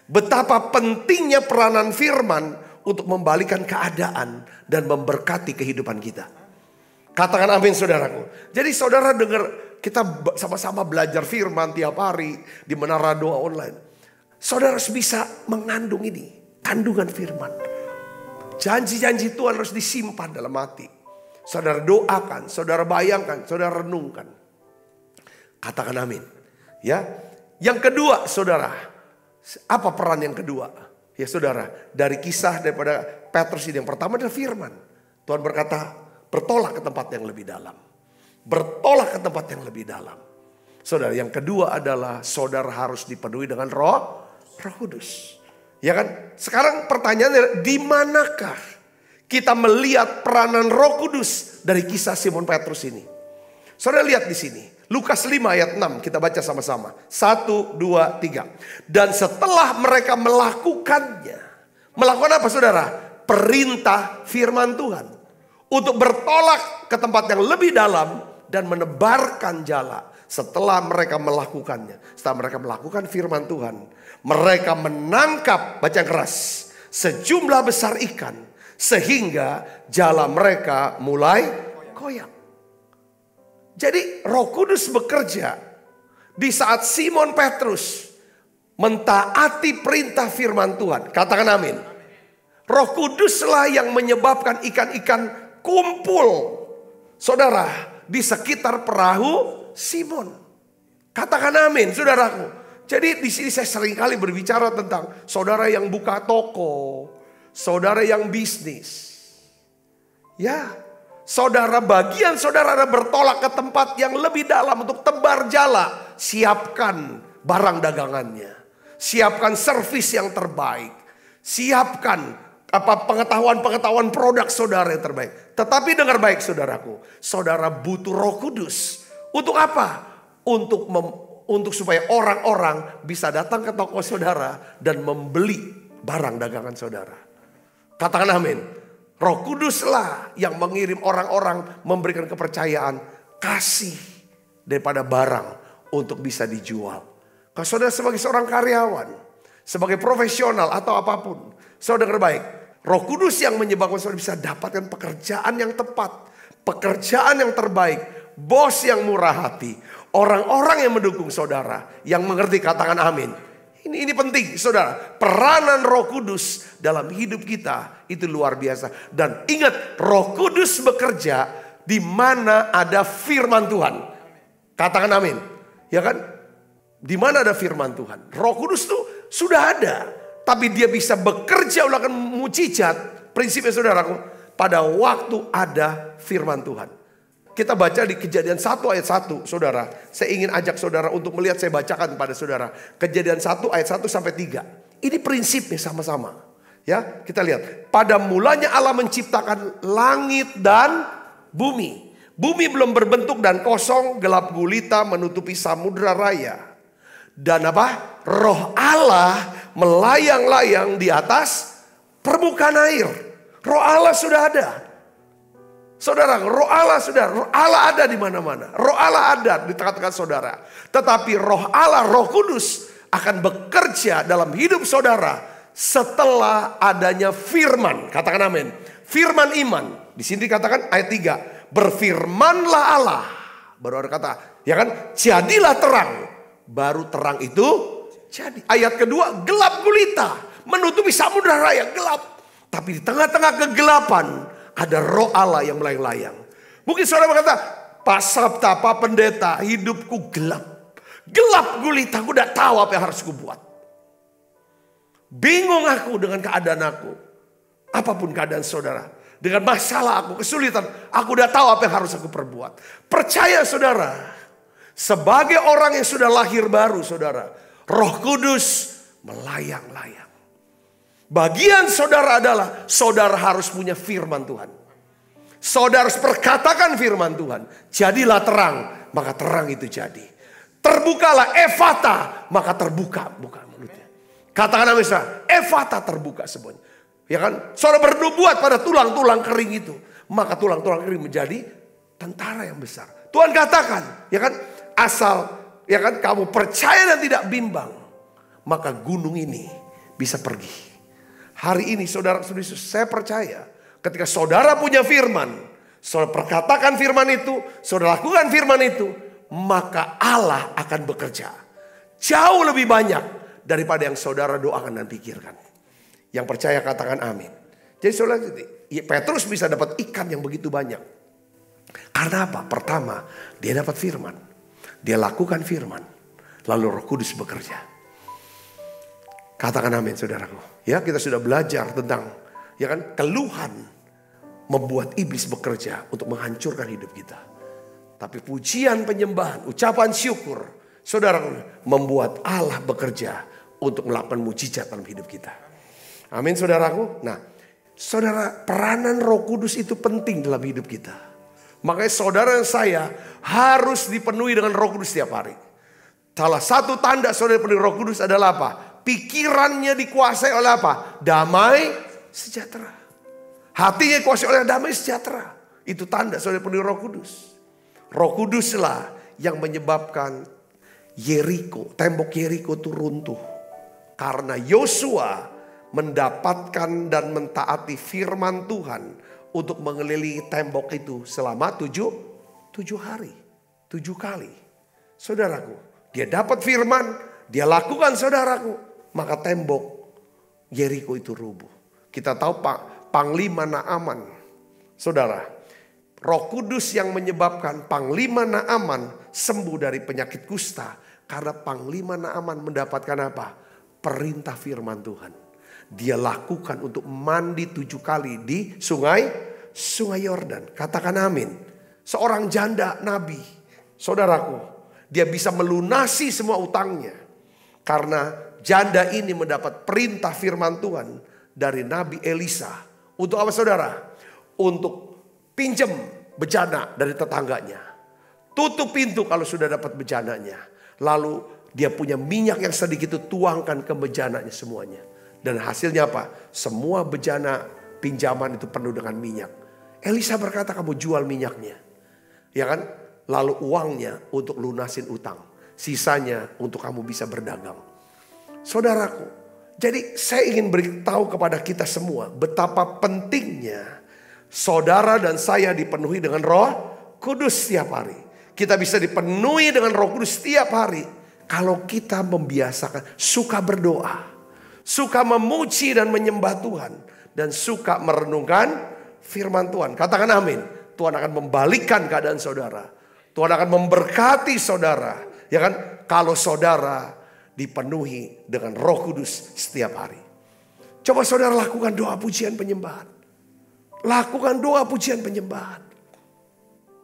S6: betapa pentingnya peranan firman untuk membalikan keadaan dan memberkati kehidupan kita. Katakan amin saudaraku. Jadi saudara dengar, kita sama-sama belajar firman tiap hari di menara doa online. Saudara harus bisa mengandung ini, kandungan firman. Janji-janji Tuhan harus disimpan dalam hati. Saudara doakan, saudara bayangkan, saudara renungkan. Katakan amin. Ya. Yang kedua, saudara, apa peran yang kedua? Ya saudara, dari kisah daripada Petrus ini, yang pertama adalah firman. Tuhan berkata, bertolak ke tempat yang lebih dalam. Bertolak ke tempat yang lebih dalam. Saudara, yang kedua adalah saudara harus dipenuhi dengan Roh Kudus. Ya kan? Sekarang pertanyaannya, di manakah kita melihat peranan Roh Kudus dari kisah Simon Petrus ini? Saudara lihat di sini. Lukas 5 ayat 6 kita baca sama-sama. 1, 2, 3. Dan setelah mereka melakukannya. Melakukan apa saudara? Perintah firman Tuhan. Untuk bertolak ke tempat yang lebih dalam dan menebarkan jala. Setelah mereka melakukannya. Setelah mereka melakukan firman Tuhan. Mereka menangkap, baca yang keras, sejumlah besar ikan. Sehingga jala mereka mulai koyak. Jadi Roh Kudus bekerja di saat Simon Petrus mentaati perintah firman Tuhan. Katakan amin. Roh Kuduslah yang menyebabkan ikan-ikan kumpul, saudara, di sekitar perahu Simon. Katakan amin, saudaraku. Jadi di sini saya sering kali berbicara tentang saudara yang buka toko, saudara yang bisnis. Ya. Saudara, bagian saudara ada bertolak ke tempat yang lebih dalam untuk tebar jala. Siapkan barang dagangannya. Siapkan servis yang terbaik. Siapkan pengetahuan produk saudara yang terbaik. Tetapi dengar baik saudaraku. Saudara butuh Roh Kudus. Untuk apa? Untuk supaya orang-orang bisa datang ke toko saudara dan membeli barang dagangan saudara. Katakan amin. Roh Kuduslah yang mengirim orang-orang memberikan kepercayaan, kasih daripada barang untuk bisa dijual. Kalau saudara sebagai seorang karyawan, sebagai profesional atau apapun, saudara dengar baik. Roh Kudus yang menyebabkan saudara bisa dapatkan pekerjaan yang tepat, pekerjaan yang terbaik, bos yang murah hati, orang-orang yang mendukung saudara, yang mengerti, katakan amin. Ini penting saudara. Peranan Roh Kudus dalam hidup kita itu luar biasa. Dan ingat, Roh Kudus bekerja di mana ada firman Tuhan. Katakan amin. Ya kan? Di mana ada firman Tuhan. Roh Kudus tuh sudah ada. Tapi dia bisa bekerja melakukan mukjizat. Prinsipnya saudaraku, pada waktu ada firman Tuhan. Kita baca di Kejadian 1 ayat 1, saudara. Saya ingin ajak saudara untuk melihat, saya bacakan pada saudara. Kejadian 1 ayat 1 sampai 3. Ini prinsipnya sama-sama. Ya, kita lihat. Pada mulanya Allah menciptakan langit dan bumi. Bumi belum berbentuk dan kosong, gelap gulita menutupi samudra raya. Dan apa? Roh Allah melayang-layang di atas permukaan air. Roh Allah sudah ada. Saudara, Roh Allah sudah, Roh Allah ada di mana-mana. Roh Allah ada di tengah-tengah saudara. Tetapi Roh Allah, Roh Kudus akan bekerja dalam hidup saudara setelah adanya firman. Katakan amin. Firman iman. Di sini dikatakan ayat 3. Berfirmanlah Allah. Baru ada kata, ya kan? Jadilah terang. Baru terang itu jadi. Ayat kedua, gelap gulita menutupi samudra raya, gelap. Tapi di tengah-tengah kegelapan ada Roh Allah yang melayang-layang. Mungkin saudara berkata, Pak Sabta, Pak Pendeta, hidupku gelap. Gelap gulita, aku tidak tahu apa yang harus aku buat. Bingung aku dengan keadaan aku. Apapun keadaan saudara. Dengan masalah aku, kesulitan, aku tidak tahu apa yang harus aku perbuat. Percaya saudara, sebagai orang yang sudah lahir baru saudara, Roh Kudus melayang-layang. Bagian saudara adalah saudara harus punya firman Tuhan. Saudara harus perkatakan firman Tuhan. Jadilah terang, maka terang itu jadi. Terbukalah Efata, maka terbuka. Bukan mulutnya. Katakan amin saudara, Efata terbuka semuanya. Ya kan? Saudara bernubuat pada tulang-tulang kering itu. Maka tulang-tulang kering menjadi tentara yang besar. Tuhan katakan, ya kan? Asal, ya kan, kamu percaya dan tidak bimbang, maka gunung ini bisa pergi. Hari ini saudara-saudara, saya percaya ketika saudara punya firman, saudara perkatakan firman itu, saudara lakukan firman itu, maka Allah akan bekerja jauh lebih banyak daripada yang saudara doakan dan pikirkan. Yang percaya katakan amin. Jadi saudara, Petrus bisa dapat ikan yang begitu banyak. Karena apa? Pertama, dia dapat firman. Dia lakukan firman. Lalu Roh Kudus bekerja. Katakan amin, saudaraku. Ya, kita sudah belajar tentang keluhan membuat iblis bekerja untuk menghancurkan hidup kita. Tapi pujian, penyembahan, ucapan syukur, saudaraku, membuat Allah bekerja untuk melakukan mujizat dalam hidup kita. Amin, saudaraku. Nah, saudara, peranan Roh Kudus itu penting dalam hidup kita. Makanya saudara dan saya harus dipenuhi dengan Roh Kudus setiap hari. Salah satu tanda saudara dipenuhi Roh Kudus adalah apa? Pikirannya dikuasai oleh apa? Damai sejahtera. Hatinya dikuasai oleh damai sejahtera. Itu tanda saudara dipenuhi Roh Kudus. Roh Kuduslah yang menyebabkan Yeriko, tembok Yeriko itu runtuh. Karena Yosua mendapatkan dan mentaati firman Tuhan untuk mengelilingi tembok itu selama 7 hari. 7 kali. Saudaraku, dia dapat firman, dia lakukan, saudaraku, maka tembok Yeriko itu rubuh. Kita tahu Panglima Naaman, saudara, Roh Kudus yang menyebabkan Panglima Naaman sembuh dari penyakit kusta. Karena Panglima Naaman mendapatkan apa? Perintah firman Tuhan. Dia lakukan untuk mandi 7 kali di sungai Yordan. Katakan amin. Seorang janda nabi, saudaraku, dia bisa melunasi semua utangnya. Karena janda ini mendapat perintah firman Tuhan dari Nabi Elisa. Untuk apa, saudara? Untuk pinjam bejana dari tetangganya. Tutup pintu kalau sudah dapat bejananya. Lalu dia punya minyak yang sedikit itu tuangkan ke bejananya semuanya. Dan hasilnya apa? Semua bejana pinjaman itu penuh dengan minyak. Elisa berkata, kamu jual minyaknya. Ya kan? Lalu uangnya untuk lunasin utang. Sisanya untuk kamu bisa berdagang. Saudaraku, jadi saya ingin beritahu kepada kita semua betapa pentingnya saudara dan saya dipenuhi dengan Roh Kudus setiap hari. Kita bisa dipenuhi dengan Roh Kudus setiap hari kalau kita membiasakan suka berdoa. Suka memuji dan menyembah Tuhan. Dan suka merenungkan firman Tuhan. Katakan amin. Tuhan akan membalikkan keadaan saudara. Tuhan akan memberkati saudara. Ya kan? Kalau saudara dipenuhi dengan Roh Kudus setiap hari. Coba saudara lakukan doa pujian penyembahan. Lakukan doa pujian penyembahan.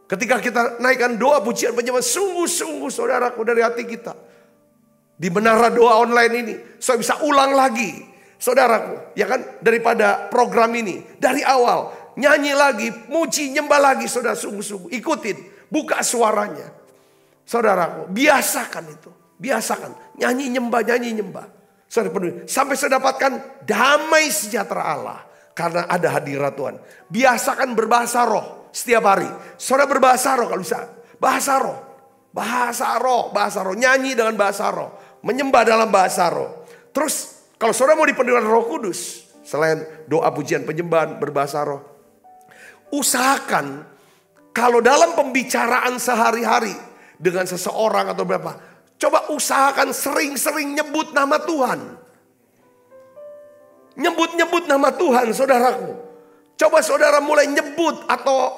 S6: Ketika kita naikkan doa pujian penyembahan, sungguh-sungguh saudaraku dari hati kita. Di menara doa online ini, saya bisa ulang lagi, saudaraku, ya kan, daripada program ini. Dari awal, nyanyi lagi, muji, nyembah lagi, saudara, sungguh-sungguh. Ikutin, buka suaranya. Saudaraku, biasakan itu. Biasakan, nyanyi, nyembah. Saudara penuhi. Sampai saya dapatkan damai sejahtera Allah. Karena ada hadirat Tuhan. Biasakan berbahasa roh setiap hari. Saudara berbahasa roh kalau bisa. Bahasa roh. Bahasa roh. Nyanyi dengan bahasa roh. Menyembah dalam bahasa roh. Terus kalau saudara mau dipenuhi dengan Roh Kudus, selain doa pujian penyembahan berbahasa roh, usahakan kalau dalam pembicaraan sehari-hari dengan seseorang atau berapa, coba usahakan sering-sering nyebut nama Tuhan. Nyebut nama Tuhan, saudaraku. Coba saudara mulai nyebut atau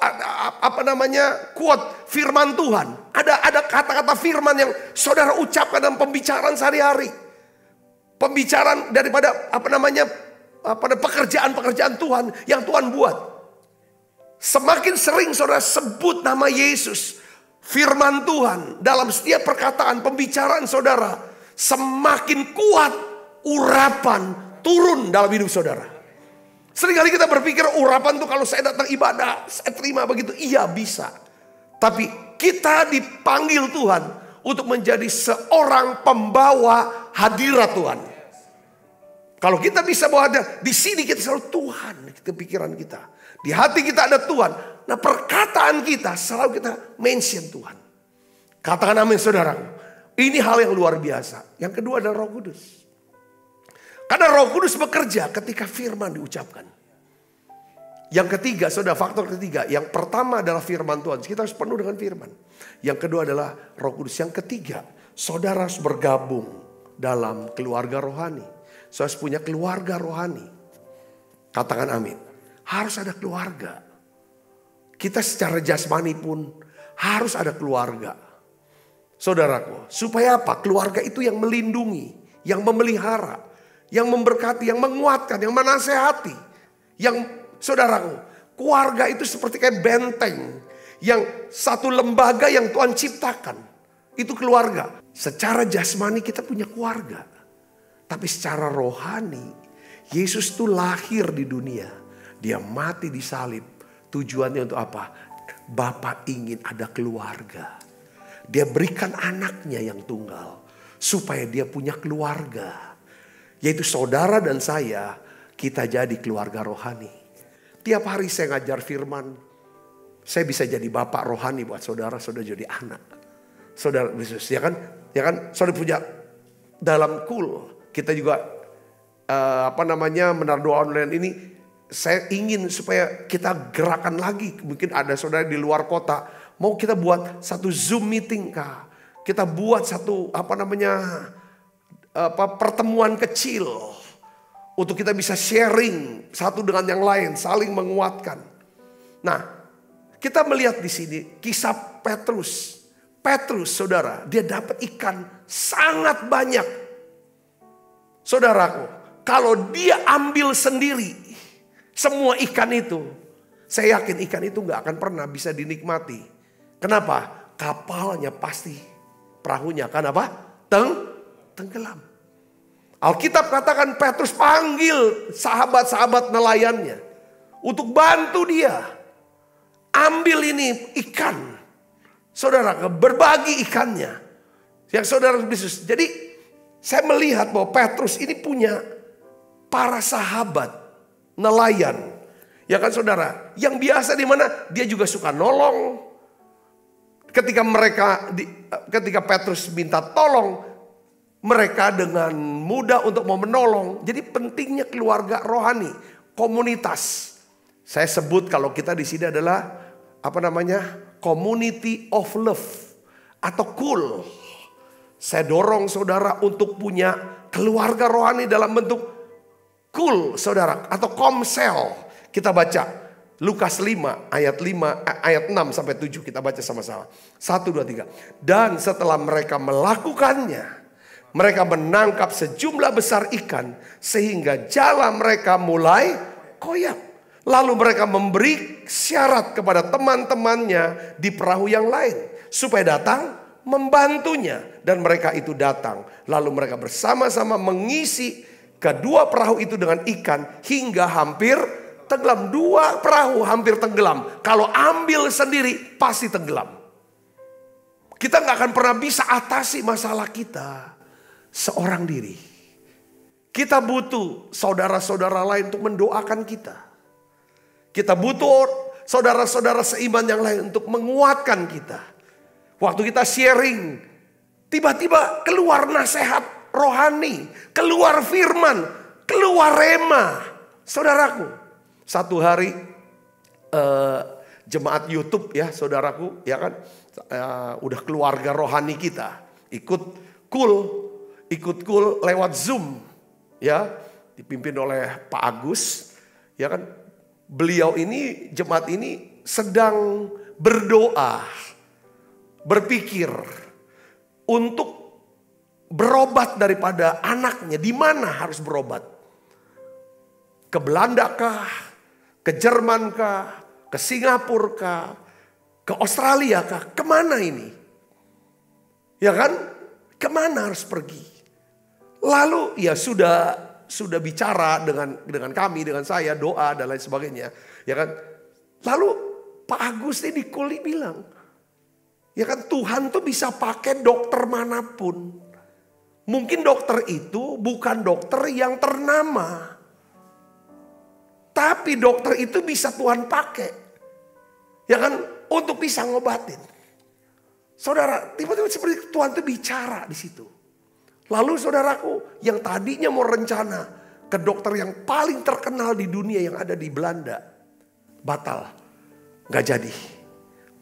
S6: quote firman Tuhan. Ada kata-kata firman yang saudara ucapkan dalam pembicaraan sehari-hari. Pembicaraan daripada pekerjaan-pekerjaan Tuhan yang Tuhan buat. Semakin sering saudara sebut nama Yesus, firman Tuhan dalam setiap perkataan pembicaraan saudara, semakin kuat urapan turun dalam hidup saudara. Seringkali kita berpikir urapan tuh kalau saya datang ibadah, saya terima begitu. Iya bisa. Tapi kita dipanggil Tuhan untuk menjadi seorang pembawa hadirat Tuhan. Kalau kita bisa bawa hadirat, di sini kita selalu Tuhan. Itu pikiran kita. Di hati kita ada Tuhan. Nah perkataan kita selalu kita mention Tuhan. Katakan amin saudara. Ini hal yang luar biasa. Yang kedua adalah Roh Kudus. Karena Roh Kudus bekerja ketika firman diucapkan. Yang ketiga, saudara, faktor ketiga. Yang pertama adalah firman Tuhan. Kita harus penuh dengan firman. Yang kedua adalah Roh Kudus. Yang ketiga, saudara harus bergabung dalam keluarga rohani. Saudara harus punya keluarga rohani. Katakan amin. Harus ada keluarga. kita secara jasmani pun harus ada keluarga. Saudaraku, supaya apa? Keluarga itu yang melindungi, yang memelihara, yang memberkati, yang menguatkan, yang menasehati. Saudaraku, keluarga itu seperti kayak benteng, yang satu lembaga yang Tuhan ciptakan. Itu keluarga. Secara jasmani kita punya keluarga. Tapi secara rohani, Yesus itu lahir di dunia. Dia mati di salib. Tujuannya untuk apa? Bapa ingin ada keluarga. Dia berikan anaknya yang tunggal. Supaya dia punya keluarga. Yaitu saudara dan saya, kita jadi keluarga rohani. Tiap hari saya ngajar firman. Saya bisa jadi bapak rohani buat saudara, saudara jadi anak. Saudara Yesus, ya kan? Saudara punya dalam kita juga menara doa online ini. Saya ingin supaya kita gerakan lagi. Mungkin ada saudara di luar kota. Mau kita buat satu Zoom meeting kah? Kita buat satu pertemuan kecil. Untuk kita bisa sharing satu dengan yang lain. Saling menguatkan. Nah, kita melihat di sini kisah Petrus. Petrus, saudara, dia dapat ikan sangat banyak. Saudaraku, kalau dia ambil sendiri semua ikan itu, saya yakin ikan itu gak akan pernah bisa dinikmati. Kenapa? Kapalnya pasti, perahunya kan apa? Tenggelam. Alkitab katakan Petrus panggil sahabat-sahabat nelayannya untuk bantu dia. Ambil ini ikan. Saudara, berbagi ikannya. Yang saudara Yesus. Jadi saya melihat bahwa Petrus ini punya para sahabat nelayan. Ya kan saudara, yang biasa di mana dia juga suka nolong. Ketika Petrus minta tolong, mereka dengan mudah untuk mau menolong. Jadi pentingnya keluarga rohani, komunitas. Saya sebut kalau kita di sini adalah community of love atau KUL. Saya dorong saudara untuk punya keluarga rohani dalam bentuk KUL, saudara, atau komsel. Kita baca Lukas 5 ayat 6 sampai 7, kita baca sama-sama. 1 2 3. Dan setelah mereka melakukannya, mereka menangkap sejumlah besar ikan sehingga jala mereka mulai koyak. Lalu mereka memberi syarat kepada teman-temannya di perahu yang lain supaya datang membantunya, dan mereka itu datang. Lalu mereka bersama-sama mengisi kedua perahu itu dengan ikan hingga hampir tenggelam. Dua perahu hampir tenggelam. Kalau ambil sendiri pasti tenggelam. Kita gak akan pernah bisa atasi masalah kita seorang diri. Kita butuh saudara-saudara lain untuk mendoakan kita. Kita butuh saudara-saudara seiman yang lain untuk menguatkan kita. Waktu kita sharing, tiba-tiba keluar nasihat rohani, keluar firman, keluar rema. Saudaraku, satu hari jemaat YouTube ya saudaraku, ya kan, udah keluarga rohani kita ikut KUL lewat Zoom, ya, dipimpin oleh Pak Agus, ya kan. Beliau ini, jemaat ini sedang berdoa, berpikir untuk berobat daripada anaknya. Di mana harus berobat? Ke Belanda kah? Ke Jerman kah? Ke Singapura kah? Ke Australia kah? Kemana ini? Ya kan? Kemana harus pergi? Lalu ya sudah bicara dengan kami, dengan saya, doa dan lain sebagainya, ya kan. Lalu Pak Agus ini di KUL bilang, ya kan, Tuhan tuh bisa pakai dokter manapun. Mungkin dokter itu bukan dokter yang ternama, tapi dokter itu bisa Tuhan pakai, ya kan, untuk bisa ngobatin. Saudara, tiba-tiba seperti Tuhan tuh bicara di situ. Lalu saudaraku, yang tadinya mau rencana ke dokter yang paling terkenal di dunia yang ada di Belanda, batal, gak jadi.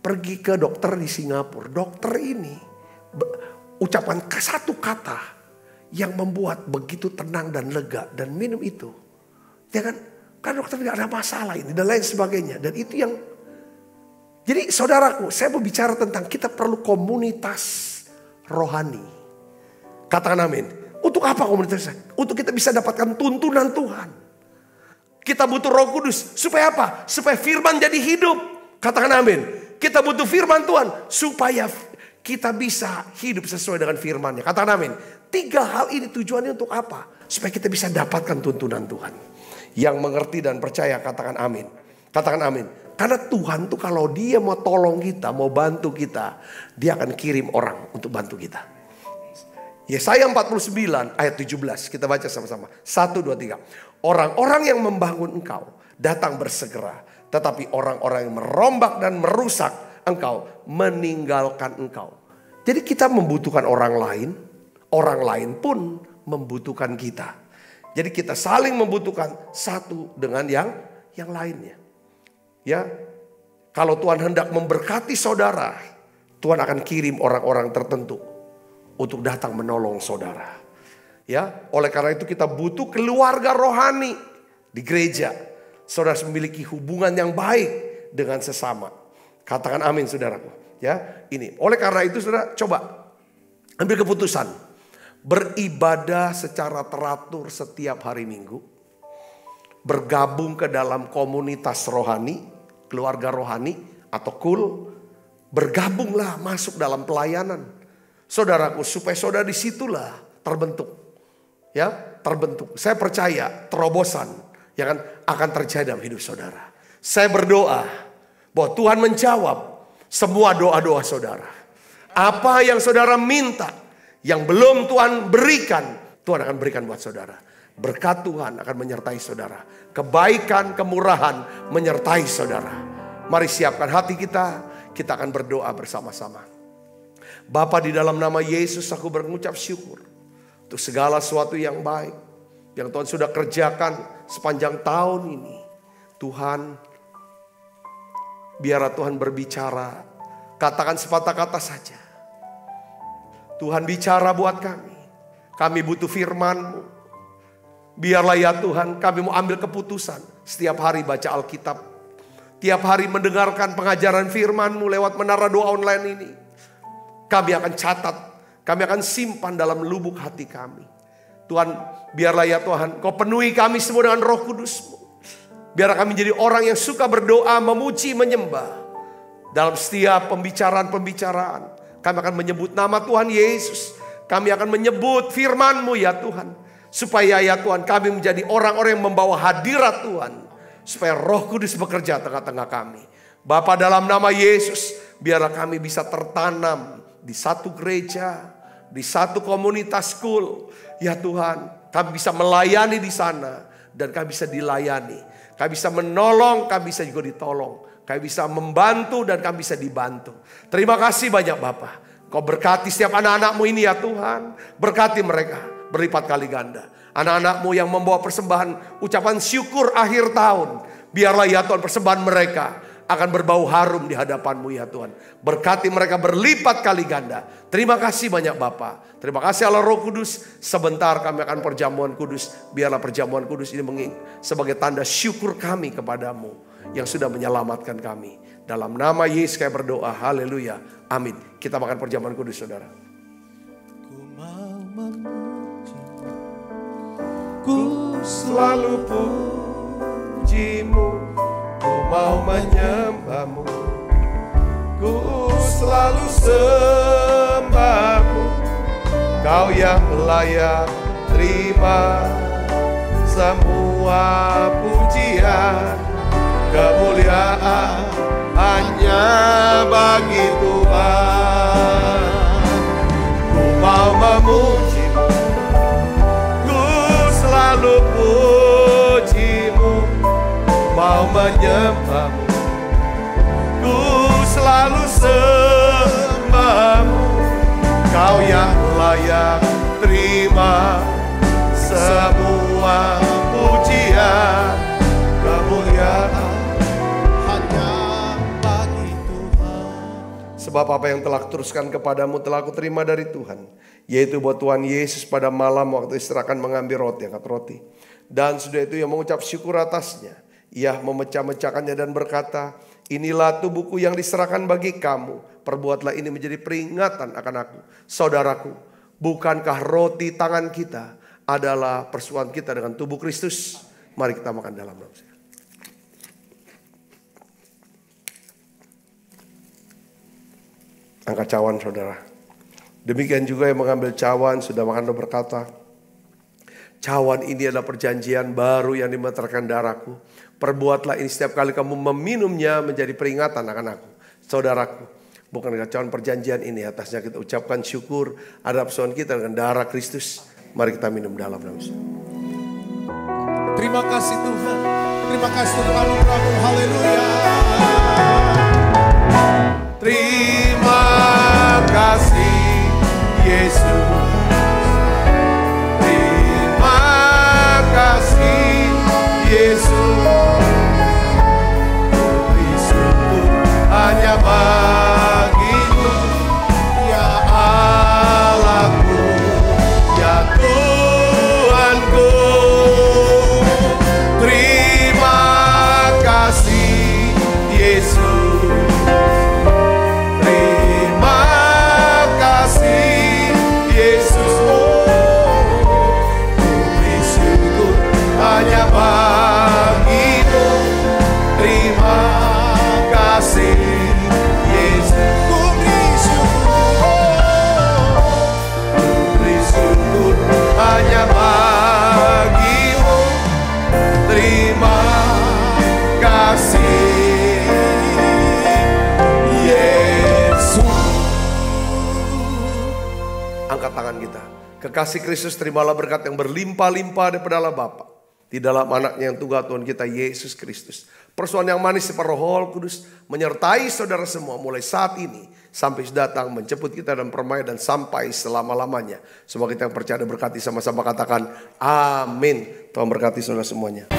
S6: Pergi ke dokter di Singapura. Dokter ini ucapan satu kata yang membuat begitu tenang dan lega, dan minum itu, ya kan dokter tidak ada masalah ini dan lain sebagainya. Dan itu yang Jadi saudaraku, saya mau bicara tentang kita perlu komunitas rohani. Katakan amin. Untuk apa komunitas? Untuk kita bisa dapatkan tuntunan Tuhan. Kita butuh Roh Kudus. Supaya apa? Supaya firman jadi hidup. Katakan amin. Kita butuh firman Tuhan. Supaya kita bisa hidup sesuai dengan firman-Nya. Katakan amin. 3 hal ini tujuannya untuk apa? Supaya kita bisa dapatkan tuntunan Tuhan. Yang mengerti dan percaya katakan amin. Katakan amin. Karena Tuhan tuh kalau dia mau tolong kita, mau bantu kita, dia akan kirim orang untuk bantu kita. Yesaya 49 ayat 17. Kita baca sama-sama. 1, 2, 3. Orang-orang yang membangun engkau datang bersegera. Tetapi orang-orang yang merombak dan merusak engkau meninggalkan engkau. Jadi kita membutuhkan orang lain. Orang lain pun membutuhkan kita. Jadi kita saling membutuhkan satu dengan yang lainnya. Ya, kalau Tuhan hendak memberkati saudara, Tuhan akan kirim orang-orang tertentu untuk datang menolong saudara. Ya, oleh karena itu kita butuh keluarga rohani di gereja. Saudara memiliki hubungan yang baik dengan sesama. Katakan amin saudaraku. Ya, ini. Oleh karena itu saudara coba ambil keputusan. Beribadah secara teratur setiap hari Minggu. Bergabung ke dalam komunitas rohani, keluarga rohani atau kul. Bergabunglah masuk dalam pelayanan. Saudaraku, supaya saudara disitulah terbentuk. Ya, terbentuk. Saya percaya terobosan yang akan terjadi dalam hidup saudara. Saya berdoa bahwa Tuhan menjawab semua doa-doa saudara. Apa yang saudara minta, yang belum Tuhan berikan, Tuhan akan berikan buat saudara. Berkat Tuhan akan menyertai saudara. Kebaikan, kemurahan menyertai saudara. Mari siapkan hati kita, kita akan berdoa bersama-sama. Bapa, di dalam nama Yesus aku mengucap syukur untuk segala sesuatu yang baik yang Tuhan sudah kerjakan sepanjang tahun ini. Tuhan, biarlah Tuhan berbicara. Katakan sepatah kata saja. Tuhan bicara buat kami. Kami butuh firman-Mu. Biarlah ya Tuhan, kami mau ambil keputusan. Setiap hari baca Alkitab. Tiap hari mendengarkan pengajaran firman-Mu lewat menara doa online ini. Kami akan catat. Kami akan simpan dalam lubuk hati kami. Tuhan, biarlah ya Tuhan, Kau penuhi kami semua dengan Roh Kudus-Mu. Biarlah kami jadi orang yang suka berdoa, memuji, menyembah. Dalam setiap pembicaraan-pembicaraan, kami akan menyebut nama Tuhan Yesus. Kami akan menyebut firman-Mu ya Tuhan. Supaya ya Tuhan, kami menjadi orang-orang yang membawa hadirat Tuhan. Supaya Roh Kudus bekerja tengah-tengah kami. Bapa, dalam nama Yesus, biarlah kami bisa tertanam di satu gereja, di satu komunitas school. Ya Tuhan, kami bisa melayani di sana dan kami bisa dilayani. Kami bisa menolong, kami bisa juga ditolong. Kami bisa membantu dan kami bisa dibantu. Terima kasih banyak Bapa. Kau berkati setiap anak-anak-Mu ini ya Tuhan. Berkati mereka berlipat kali ganda. Anak-anak-Mu yang membawa persembahan ucapan syukur akhir tahun. Biarlah ya Tuhan persembahan mereka akan berbau harum di hadapan-Mu ya Tuhan. Berkati mereka berlipat kali ganda. Terima kasih banyak Bapa. Terima kasih Allah Roh Kudus. Sebentar kami akan perjamuan kudus. Biarlah perjamuan kudus ini sebagai tanda syukur kami kepadamu yang sudah menyelamatkan kami. Dalam nama Yesus kami berdoa. Haleluya. Amin. Kita makan perjamuan kudus saudara.
S5: Ku mau memuji, ku selalu pujimu. Ku mau menyembahmu, ku selalu sembahmu. Kau yang layak terima semua pujian. Kemuliaan hanya bagi Tuhan. Ku mau memujimu, ku selalu pujimu. Mau menyembahmu, ku selalu sembahmu. Kau yang layak terima semua pujian. Kemuliaan hanya bagi Tuhan.
S6: Sebab apa yang telah kuteruskan kepadamu telah aku terima dari Tuhan. Yaitu bahwa Tuhan Yesus pada malam waktu istirahat mengambil roti, angkat roti. Dan sudah itu ia mengucap syukur atasnya. Ia memecah-mecahkannya dan berkata, Inilah tubuhku yang diserahkan bagi kamu. Perbuatlah ini menjadi peringatan akan aku. Saudaraku, bukankah roti tangan kita adalah persuan kita dengan tubuh Kristus? Mari kita makan dalam nama. Angkat cawan saudara. Demikian juga yang mengambil cawan sudah makan dan berkata, cawan ini adalah perjanjian baru yang dimeterkan darahku. Perbuatlah ini setiap kali kamu meminumnya menjadi peringatan akan aku. Saudaraku, bukankah cawan perjanjian ini atasnya kita ucapkan syukur ada persoalan kita dengan darah Kristus. Mari kita minum dalam nama Yesus.
S4: Terima kasih Tuhan. Terima kasih Tuhan anugerah-Mu. Haleluya.
S6: Terima kasih Yesus. Terima kasih Yesus. Beri syukur hanya bagi-Mu, ya Allahku, ya Tuhanku. Terima kasih Yesus. Angkat tangan kita. Kekasih Kristus, terimalah berkat yang berlimpah-limpah daripada Allah Bapa di dalam anaknya yang tunggal Tuhan kita Yesus Kristus. Persoalan yang manis seperti Roh Kudus menyertai saudara semua mulai saat ini sampai datang menjemput kita dan permai dan sampai selama-lamanya. Semoga kita yang percaya dan berkati sama-sama katakan amin. Tuhan berkati saudara semuanya.